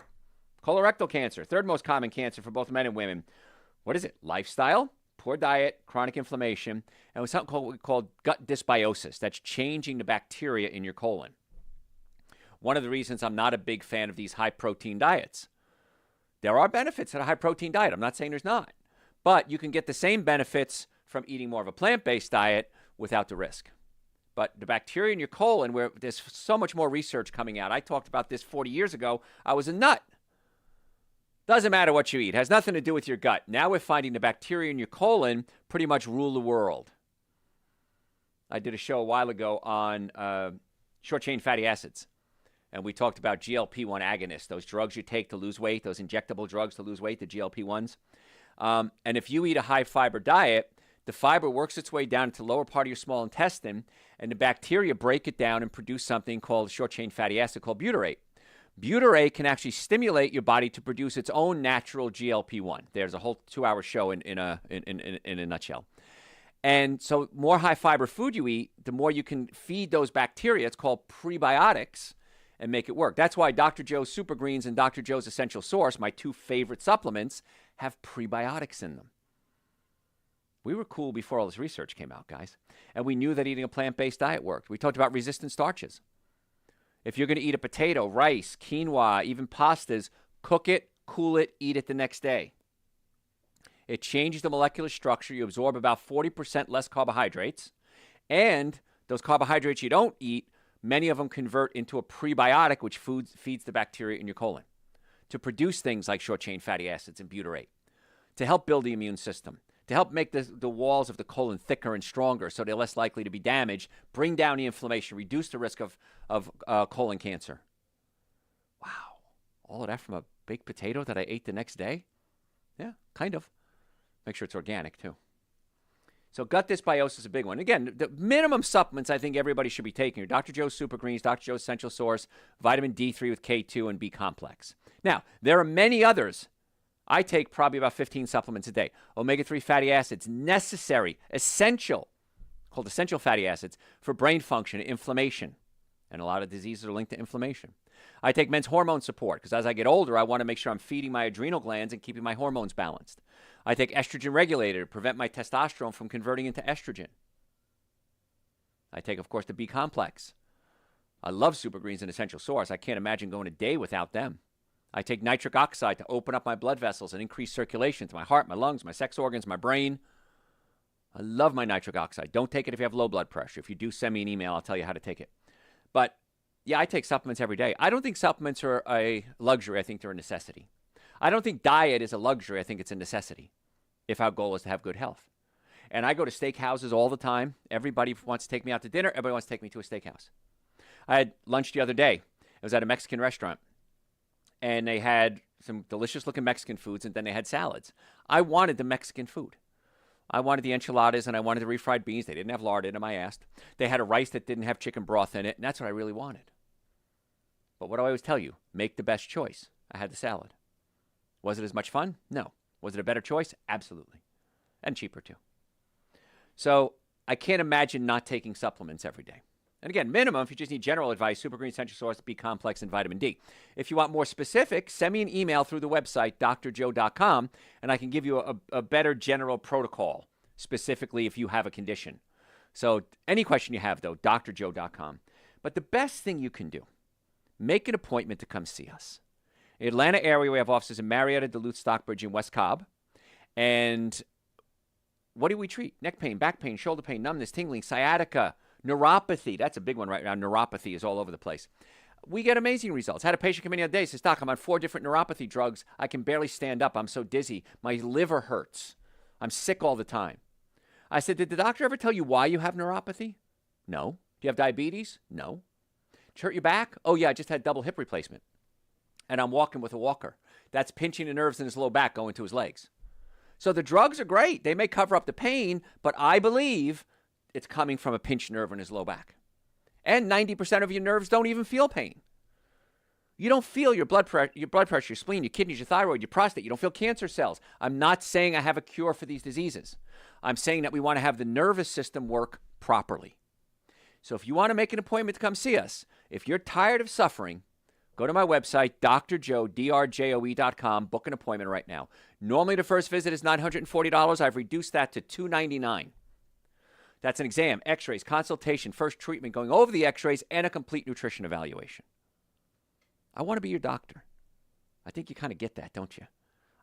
Colorectal cancer, third most common cancer for both men and women. What is it? Lifestyle, poor diet, chronic inflammation, and with something called gut dysbiosis. That's changing the bacteria in your colon. One of the reasons I'm not a big fan of these high-protein diets. There are benefits to a high-protein diet. I'm not saying there's not. But you can get the same benefits from eating more of a plant-based diet without the risk. But the bacteria in your colon, where there's so much more research coming out. I talked about this 40 years ago. I was a nut. Doesn't matter what you eat. It has nothing to do with your gut. Now we're finding the bacteria in your colon pretty much rule the world. I did a show a while ago on short-chain fatty acids. And we talked about GLP-1 agonists, those drugs you take to lose weight, those injectable drugs to lose weight, the GLP-1s. And if you eat a high-fiber diet, the fiber works its way down to the lower part of your small intestine, and the bacteria break it down and produce something called short-chain fatty acid called butyrate. Butyrate can actually stimulate your body to produce its own natural GLP-1. There's a whole 2-hour show in a nutshell. And so more high-fiber food you eat, the more you can feed those bacteria. It's called prebiotics and make it work. That's why Dr. Joe's Super Greens and Dr. Joe's Essential Source, my 2 favorite supplements, have prebiotics in them. We were cool before all this research came out, guys. And we knew that eating a plant-based diet worked. We talked about resistant starches. If you're going to eat a potato, rice, quinoa, even pastas, cook it, cool it, eat it the next day. It changes the molecular structure. You absorb about 40% less carbohydrates. And those carbohydrates you don't eat, many of them convert into a prebiotic, which feeds the bacteria in your colon to produce things like short-chain fatty acids and butyrate, to help build the immune system, to help make the walls of the colon thicker and stronger so they're less likely to be damaged, bring down the inflammation, reduce the risk of colon cancer. Wow. All of that from a baked potato that I ate the next day? Yeah, kind of. Make sure it's organic, too. So gut dysbiosis is a big one. Again, the minimum supplements I think everybody should be taking are Dr. Joe's Super Greens, Dr. Joe's Essential Source, vitamin D3 with K2, and B-complex. Now, there are many others. I take probably about 15 supplements a day. Omega-3 fatty acids, necessary, essential, called essential fatty acids, for brain function, inflammation. And a lot of diseases are linked to inflammation. I take men's hormone support because as I get older, I want to make sure I'm feeding my adrenal glands and keeping my hormones balanced. I take estrogen regulator to prevent my testosterone from converting into estrogen. I take, of course, the B-complex. I love Super Greens and Essential Source. I can't imagine going a day without them. I take nitric oxide to open up my blood vessels and increase circulation to my heart, my lungs, my sex organs, my brain. I love my nitric oxide. Don't take it if you have low blood pressure. If you do, send me an email. I'll tell you how to take it. But, yeah, I take supplements every day. I don't think supplements are a luxury. I think they're a necessity. I don't think diet is a luxury. I think it's a necessity if our goal is to have good health. And I go to steakhouses all the time. Everybody wants to take me out to dinner. Everybody wants to take me to a steakhouse. I had lunch the other day. It was at a Mexican restaurant. And they had some delicious-looking Mexican foods, and then they had salads. I wanted the Mexican food. I wanted the enchiladas, and I wanted the refried beans. They didn't have lard in them, I asked. They had a rice that didn't have chicken broth in it, and that's what I really wanted. But what do I always tell you? Make the best choice. I had the salad. Was it as much fun? No. Was it a better choice? Absolutely. And cheaper, too. So I can't imagine not taking supplements every day. And again, minimum, if you just need general advice, Super Green Essential Source, B-complex, and vitamin D. If you want more specific, send me an email through the website, drjoe.com, and I can give you a better general protocol, specifically if you have a condition. So any question you have, though, drjoe.com. But the best thing you can do, make an appointment to come see us. In the Atlanta area, we have offices in Marietta, Duluth, Stockbridge, and West Cobb. And what do we treat? Neck pain, back pain, shoulder pain, numbness, tingling, sciatica, neuropathy. That's a big one right now. Neuropathy is all over the place. We get amazing results. I had a patient come in the other day, says, Doc, I'm on 4 different neuropathy drugs. I can barely stand up. I'm so dizzy. My liver hurts. I'm sick all the time. I said, did the doctor ever tell you why you have neuropathy? No. Do you have diabetes? No. Did it hurt your back? Oh, yeah, I just had double hip replacement. And I'm walking with a walker. That's pinching the nerves in his low back going to his legs. So the drugs are great. They may cover up the pain, but I believe it's coming from a pinched nerve in his low back. And 90% of your nerves don't even feel pain. You don't feel your blood pressure, your spleen, your kidneys, your thyroid, your prostate. You don't feel cancer cells. I'm not saying I have a cure for these diseases. I'm saying that we want to have the nervous system work properly. So if you want to make an appointment to come see us, if you're tired of suffering, go to my website, drjoe.com, book an appointment right now. Normally the first visit is $940. I've reduced that to $299. That's an exam, x-rays, consultation, first treatment, going over the x-rays, and a complete nutrition evaluation. I want to be your doctor. I think you kind of get that, don't you?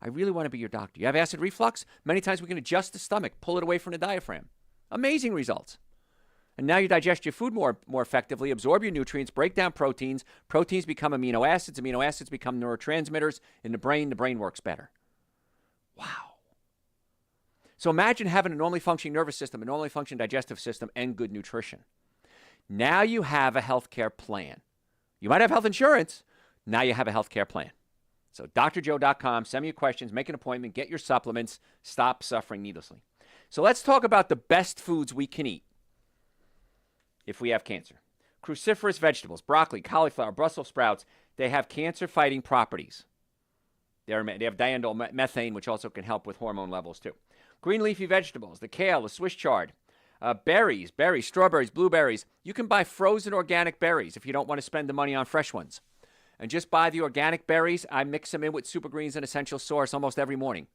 I really want to be your doctor. You have acid reflux? Many times we can adjust the stomach, pull it away from the diaphragm. Amazing results. And now you digest your food more effectively, absorb your nutrients, break down proteins. Proteins become amino acids become neurotransmitters. In the brain works better. Wow. So imagine having a normally functioning nervous system, a normally functioning digestive system, and good nutrition. Now you have a healthcare plan. You might have health insurance. Now you have a healthcare plan. So drjoe.com, send me your questions, make an appointment, get your supplements, stop suffering needlessly. So let's talk about the best foods we can eat if we have cancer. Cruciferous vegetables, broccoli, cauliflower, Brussels sprouts, They have cancer-fighting properties. They have diindolylmethane, which also can help with hormone levels too. Green leafy vegetables, the kale, the Swiss chard, berries, strawberries, blueberries. You can buy frozen organic berries if you don't want to spend the money on fresh ones. And just buy the organic berries. I mix them in with Super Greens and Essential Source almost every morning.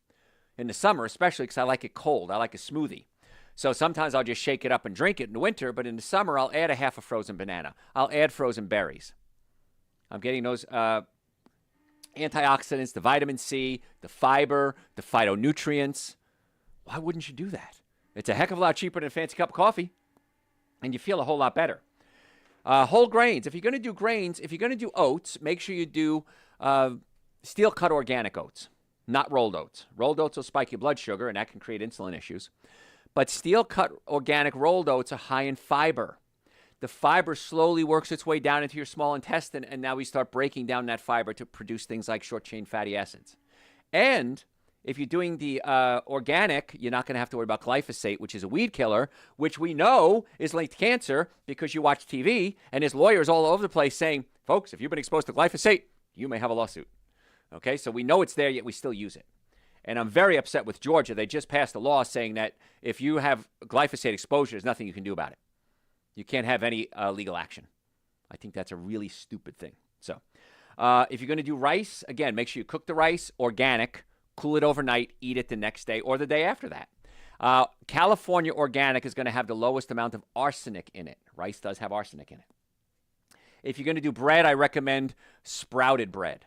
In the summer, especially because I like it cold. I like a smoothie. So sometimes I'll just shake it up and drink it in the winter, but in the summer, I'll add a half a frozen banana. I'll add frozen berries. I'm getting those antioxidants, the vitamin C, the fiber, the phytonutrients. Why wouldn't you do that? It's a heck of a lot cheaper than a fancy cup of coffee, and you feel a whole lot better. Whole grains. If you're going to do grains, if you're going to do oats, make sure you do steel-cut organic oats, not rolled oats. Rolled oats will spike your blood sugar, and that can create insulin issues. But steel-cut organic rolled oats are high in fiber. The fiber slowly works its way down into your small intestine, and now we start breaking down that fiber to produce things like short-chain fatty acids. And if you're doing the organic, you're not going to have to worry about glyphosate, which is a weed killer, which we know is linked to cancer because you watch TV, and there's lawyers all over the place saying, folks, if you've been exposed to glyphosate, you may have a lawsuit. Okay, so we know it's there, yet we still use it. And I'm very upset with Georgia. They just passed a law saying that if you have glyphosate exposure, there's nothing you can do about it. You can't have any legal action. I think that's a really stupid thing. So if you're going to do rice, again, make sure you cook the rice organic, cool it overnight, eat it the next day or the day after that. California organic is going to have the lowest amount of arsenic in it. Rice does have arsenic in it. If you're going to do bread, I recommend sprouted bread.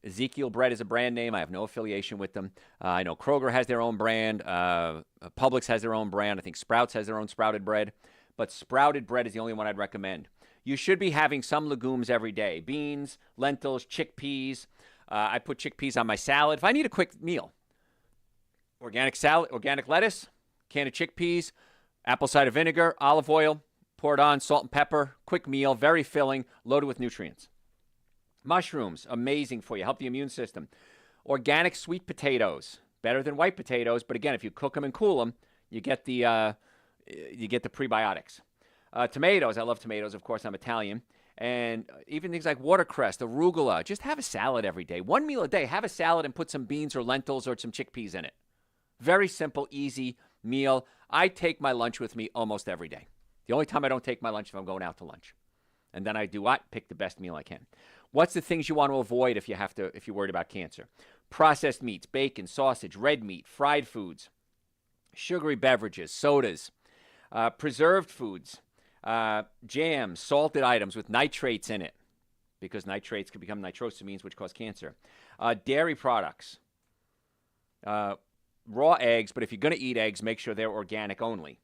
Ezekiel Bread is a brand name. I have no affiliation with them. I know Kroger has their own brand. Publix has their own brand. I think Sprouts has their own sprouted bread. But sprouted bread is the only one I'd recommend. You should be having some legumes every day. Beans, lentils, chickpeas. I put chickpeas on my salad. If I need a quick meal, organic salad, organic lettuce, can of chickpeas, apple cider vinegar, olive oil, pour it on, salt and pepper, quick meal, very filling, loaded with nutrients. Mushrooms, amazing for you, help the immune system. Organic sweet potatoes, better than white potatoes, but again, if you cook them and cool them, you get the prebiotics. Tomatoes, I love tomatoes, of course, I'm Italian. And even things like watercress, arugula, just have a salad every day. One meal a day, have a salad and put some beans or lentils or some chickpeas in it. Very simple, easy meal. I take my lunch with me almost every day. The only time I don't take my lunch is if I'm going out to lunch. And then I do what? Pick the best meal I can. What's the things you want to avoid if you're worried about cancer? Processed meats, bacon, sausage, red meat, fried foods, sugary beverages, sodas, preserved foods, jams, salted items with nitrates in it, because nitrates can become nitrosamines, which cause cancer. Dairy products, raw eggs, but if you're going to eat eggs, make sure they're organic only.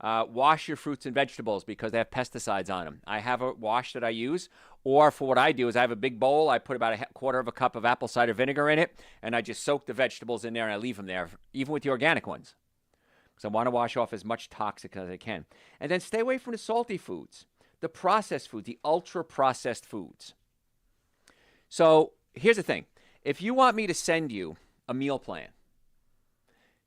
Wash your fruits and vegetables because they have pesticides on them. I have a wash that I use, or for what I do is I have a big bowl. I put about a quarter of a cup of apple cider vinegar in it, and I just soak the vegetables in there and I leave them there, even with the organic ones, because I want to wash off as much toxic as I can. And then stay away from the salty foods, the processed foods, the ultra-processed foods. So here's the thing. If you want me to send you a meal plan,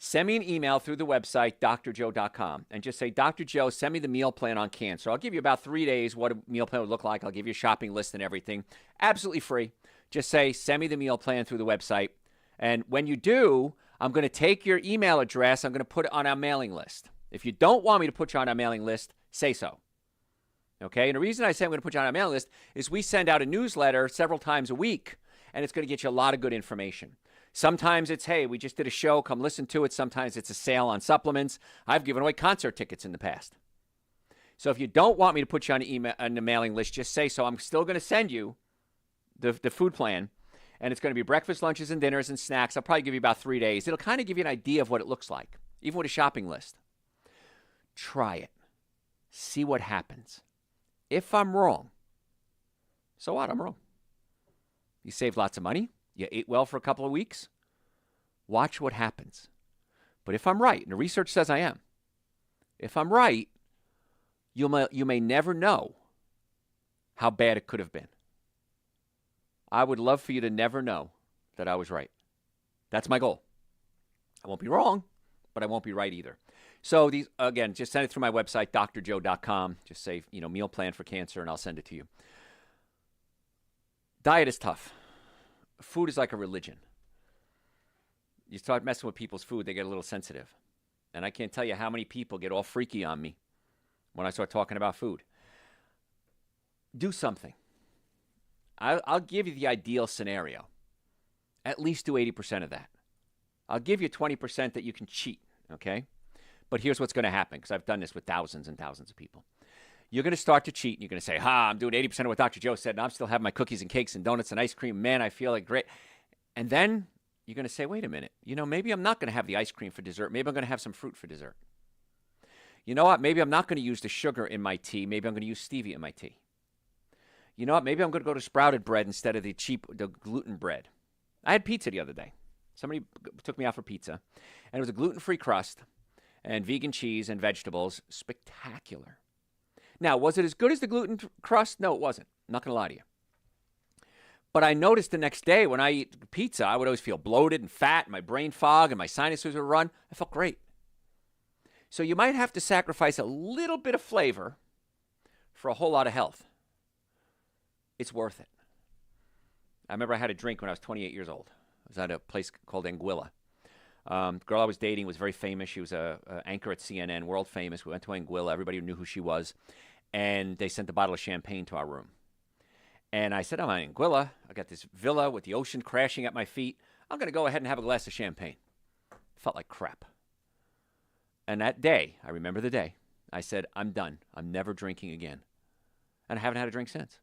send me an email through the website, drjoe.com, and just say, Dr. Joe, send me the meal plan on cancer. I'll give you about 3 days what a meal plan would look like. I'll give you a shopping list and everything. Absolutely free. Just say, send me the meal plan through the website. And when you do, I'm going to take your email address. I'm going to put it on our mailing list. If you don't want me to put you on our mailing list, say so. Okay? And the reason I say I'm going to put you on our mailing list is we send out a newsletter several times a week, and it's going to get you a lot of good information. Sometimes it's, hey, we just did a show, come listen to it. Sometimes it's a sale on supplements. I've given away concert tickets in the past. So if you don't want me to put you on the mailing list, just say so. I'm still going to send you the food plan, and it's going to be breakfast, lunches, and dinners and snacks. I'll probably give you about 3 days. It'll kind of give you an idea of what it looks like, even with a shopping list. Try it. See what happens. If I'm wrong, so what? I'm wrong. You saved lots of money. You ate well for a couple of weeks. Watch what happens. But if I'm right, and the research says I am, if I'm right, you may never know how bad it could have been. I would love for you to never know that I was right. That's my goal. I won't be wrong, but I won't be right either. So these, again, just send it through my website, drjoe.com. Just say, meal plan for cancer, and I'll send it to you. Diet is tough. Food is like a religion. You start messing with people's food, they get a little sensitive. And I can't tell you how many people get all freaky on me when I start talking about food. Do something. I'll give you the ideal scenario. At least do 80% of that. I'll give you 20% that you can cheat, okay? But here's what's going to happen, because I've done this with thousands and thousands of people. You're going to start to cheat, and you're going to say, I'm doing 80% of what Dr. Joe said, and I'm still having my cookies and cakes and donuts and ice cream. Man, I feel like great. And then you're going to say, wait a minute. Maybe I'm not going to have the ice cream for dessert. Maybe I'm going to have some fruit for dessert. You know what? Maybe I'm not going to use the sugar in my tea. Maybe I'm going to use stevia in my tea. You know what? Maybe I'm going to go to sprouted bread instead of the gluten bread. I had pizza the other day. Somebody took me out for pizza, and it was a gluten-free crust and vegan cheese and vegetables. Spectacular. Now, was it as good as the gluten crust? No, it wasn't. I'm not going to lie to you. But I noticed the next day when I eat pizza, I would always feel bloated and fat, and my brain fog, and my sinuses would run. I felt great. So you might have to sacrifice a little bit of flavor for a whole lot of health. It's worth it. I remember I had a drink when I was 28 years old. I was at a place called Anguilla. The girl I was dating was very famous. She was an anchor at CNN, world famous. We went to Anguilla. Everybody knew who she was. And they sent a bottle of champagne to our room. And I said, I'm in Anguilla. I got this villa with the ocean crashing at my feet. I'm going to go ahead and have a glass of champagne. Felt like crap. And that day, I remember the day, I said, I'm done. I'm never drinking again. And I haven't had a drink since.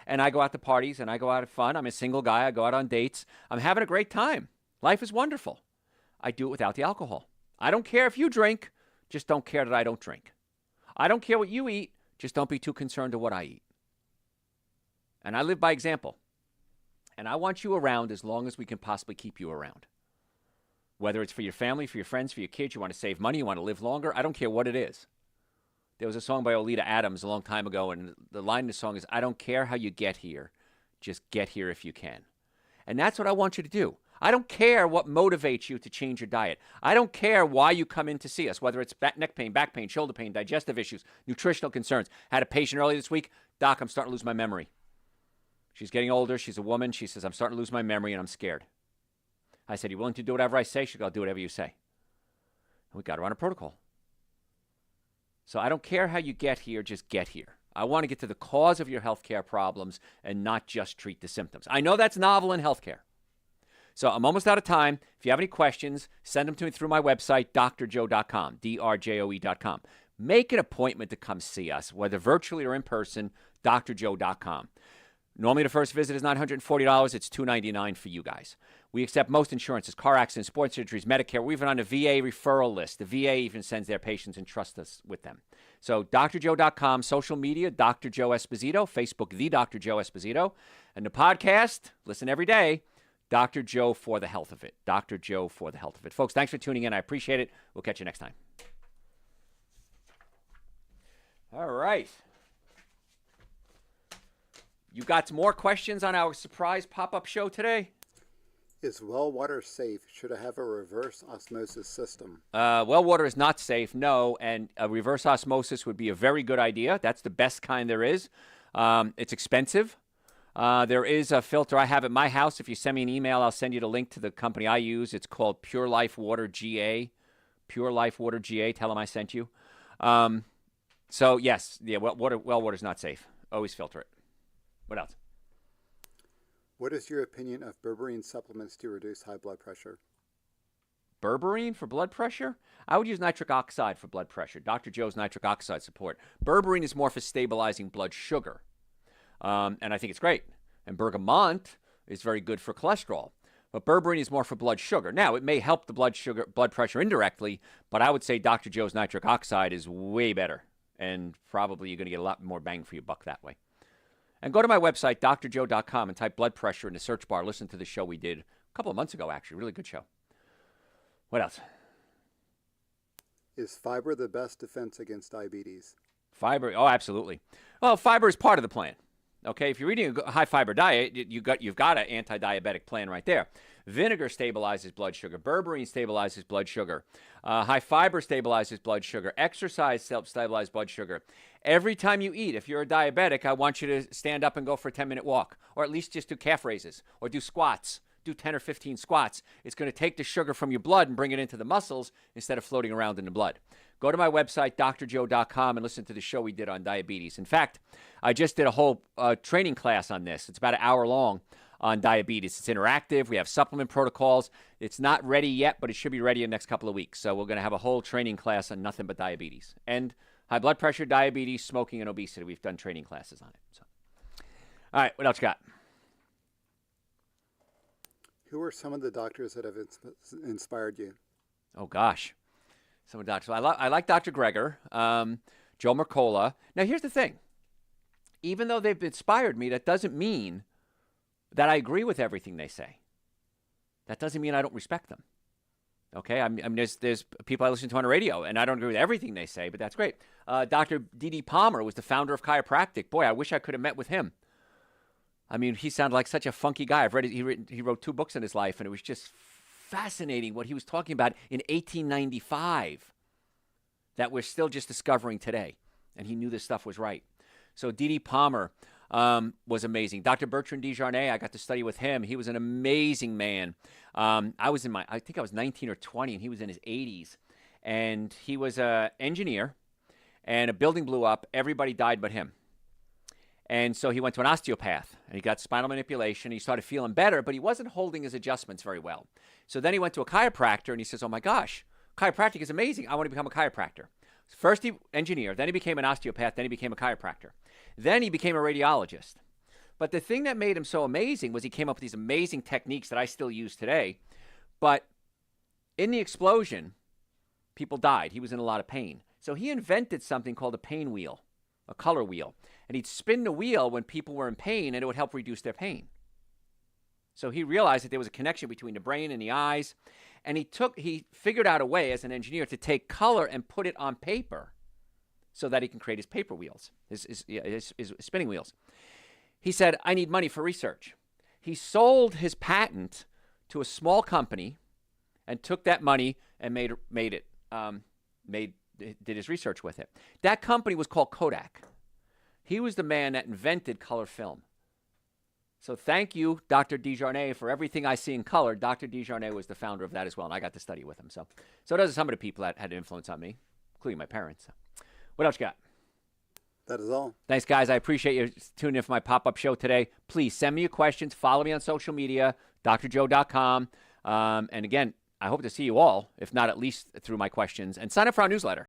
And I go out to parties, and I go out to fun. I'm a single guy. I go out on dates. I'm having a great time. Life is wonderful. I do it without the alcohol. I don't care if you drink. Just don't care that I don't drink. I don't care what you eat. Just don't be too concerned to what I eat. And I live by example. And I want you around as long as we can possibly keep you around. Whether it's for your family, for your friends, for your kids, you want to save money, you want to live longer, I don't care what it is. There was a song by Oleta Adams a long time ago, and the line in the song is, I don't care how you get here, just get here if you can. And that's what I want you to do. I don't care what motivates you to change your diet. I don't care why you come in to see us, whether it's neck pain, back pain, shoulder pain, digestive issues, nutritional concerns. I had a patient earlier this week, Doc, I'm starting to lose my memory. She's getting older. She's a woman. She says, I'm starting to lose my memory, and I'm scared. I said, you willing to do whatever I say? She goes, I'll do whatever you say. And we got her on a protocol. So I don't care how you get here, just get here. I want to get to the cause of your healthcare problems and not just treat the symptoms. I know that's novel in healthcare. So I'm almost out of time. If you have any questions, send them to me through my website, drjoe.com, drjoe.com. Make an appointment to come see us, whether virtually or in person, drjoe.com. Normally, the first visit is $940. It's $299 for you guys. We accept most insurances, car accidents, sports injuries, Medicare. We're even on the VA referral list. The VA even sends their patients and trusts us with them. So drjoe.com, social media, Dr. Joe Esposito, Facebook, The Dr. Joe Esposito. And the podcast, listen every day, Dr. Joe for the health of it. Dr. Joe for the health of it. Folks, thanks for tuning in. I appreciate it. We'll catch you next time. All right. You got some more questions on our surprise pop-up show today? Is well water safe? Should I have a reverse osmosis system? Well water is not safe, no, and a reverse osmosis would be a very good idea. That's the best kind there is. It's expensive. There is a filter I have at my house. If you send me an email, I'll send you the link to the company I use. It's called Pure Life Water GA. Pure Life Water GA. Tell them I sent you. So, yes, well water is not safe. Always filter it. What else? What is your opinion of berberine supplements to reduce high blood pressure? Berberine for blood pressure? I would use nitric oxide for blood pressure. Dr. Joe's nitric oxide support. Berberine is more for stabilizing blood sugar. And I think it's great. And bergamot is very good for cholesterol. But berberine is more for blood sugar. Now, it may help the blood pressure indirectly, but I would say Dr. Joe's nitric oxide is way better. And probably you're going to get a lot more bang for your buck that way. And go to my website, drjoe.com, and type blood pressure in the search bar. Listen to the show we did a couple of months ago, actually. Really good show. What else? Is fiber the best defense against diabetes? Fiber? Oh, absolutely. Well, fiber is part of the plan. Okay, if you're eating a high fiber diet, you've got an anti-diabetic plan right there. Vinegar stabilizes blood sugar. Berberine stabilizes blood sugar. High fiber stabilizes blood sugar. Exercise helps stabilize blood sugar. Every time you eat, if you're a diabetic, I want you to stand up and go for a 10-minute walk, or at least just do calf raises or do squats. Do 10 or 15 squats. It's going to take the sugar from your blood and bring it into the muscles instead of floating around in the blood. Go to my website, drjoe.com, and listen to the show we did on diabetes. In fact, I just did a whole training class on this. It's about an hour long on diabetes. It's interactive. We have supplement protocols. It's not ready yet, but it should be ready in the next couple of weeks. So we're going to have a whole training class on nothing but diabetes. And high blood pressure, diabetes, smoking, and obesity. We've done training classes on it. So, all right, what else you got? Who are some of the doctors that have inspired you? Oh, gosh. Some of the doctors. I like Dr. Greger, Joe Mercola. Now, here's the thing. Even though they've inspired me, that doesn't mean that I agree with everything they say. That doesn't mean I don't respect them. Okay? I mean, there's people I listen to on the radio, and I don't agree with everything they say, but that's great. Dr. D.D. Palmer was the founder of chiropractic. Boy, I wish I could have met with him. I mean, he sounded like such a funky guy. I've read it. He wrote 2 books in his life, and it was just fascinating what he was talking about in 1895 that we're still just discovering today. And he knew this stuff was right. So D.D. Palmer was amazing. Dr. Bertrand Desjardins, I got to study with him. He was an amazing man. I think I was 19 or 20, and he was in his 80s. And he was an engineer, and a building blew up. Everybody died but him. And so he went to an osteopath, and he got spinal manipulation. He started feeling better, but he wasn't holding his adjustments very well. So then he went to a chiropractor, and he says, oh, my gosh, chiropractic is amazing. I want to become a chiropractor. First he engineer, then he became an osteopath, then he became a chiropractor. Then he became a radiologist. But the thing that made him so amazing was he came up with these amazing techniques that I still use today. But in the explosion, people died. He was in a lot of pain. So he invented something called a pain wheel, a color wheel. And he'd spin the wheel when people were in pain, and it would help reduce their pain. So he realized that there was a connection between the brain and the eyes. And he figured out a way as an engineer to take color and put it on paper so that he can create his paper wheels, his spinning wheels. He said, I need money for research. He sold his patent to a small company and took that money and did his research with it. That company was called Kodak. He was the man that invented color film. So thank you, Dr. Desjardins, for everything I see in color. Dr. Desjardins was the founder of that as well, and I got to study with him. So those are some of the people that had an influence on me, including my parents. What else you got? That is all. Thanks, guys. I appreciate you tuning in for my pop-up show today. Please send me your questions. Follow me on social media, drjoe.com. And again, I hope to see you all, if not at least through my questions. And sign up for our newsletter.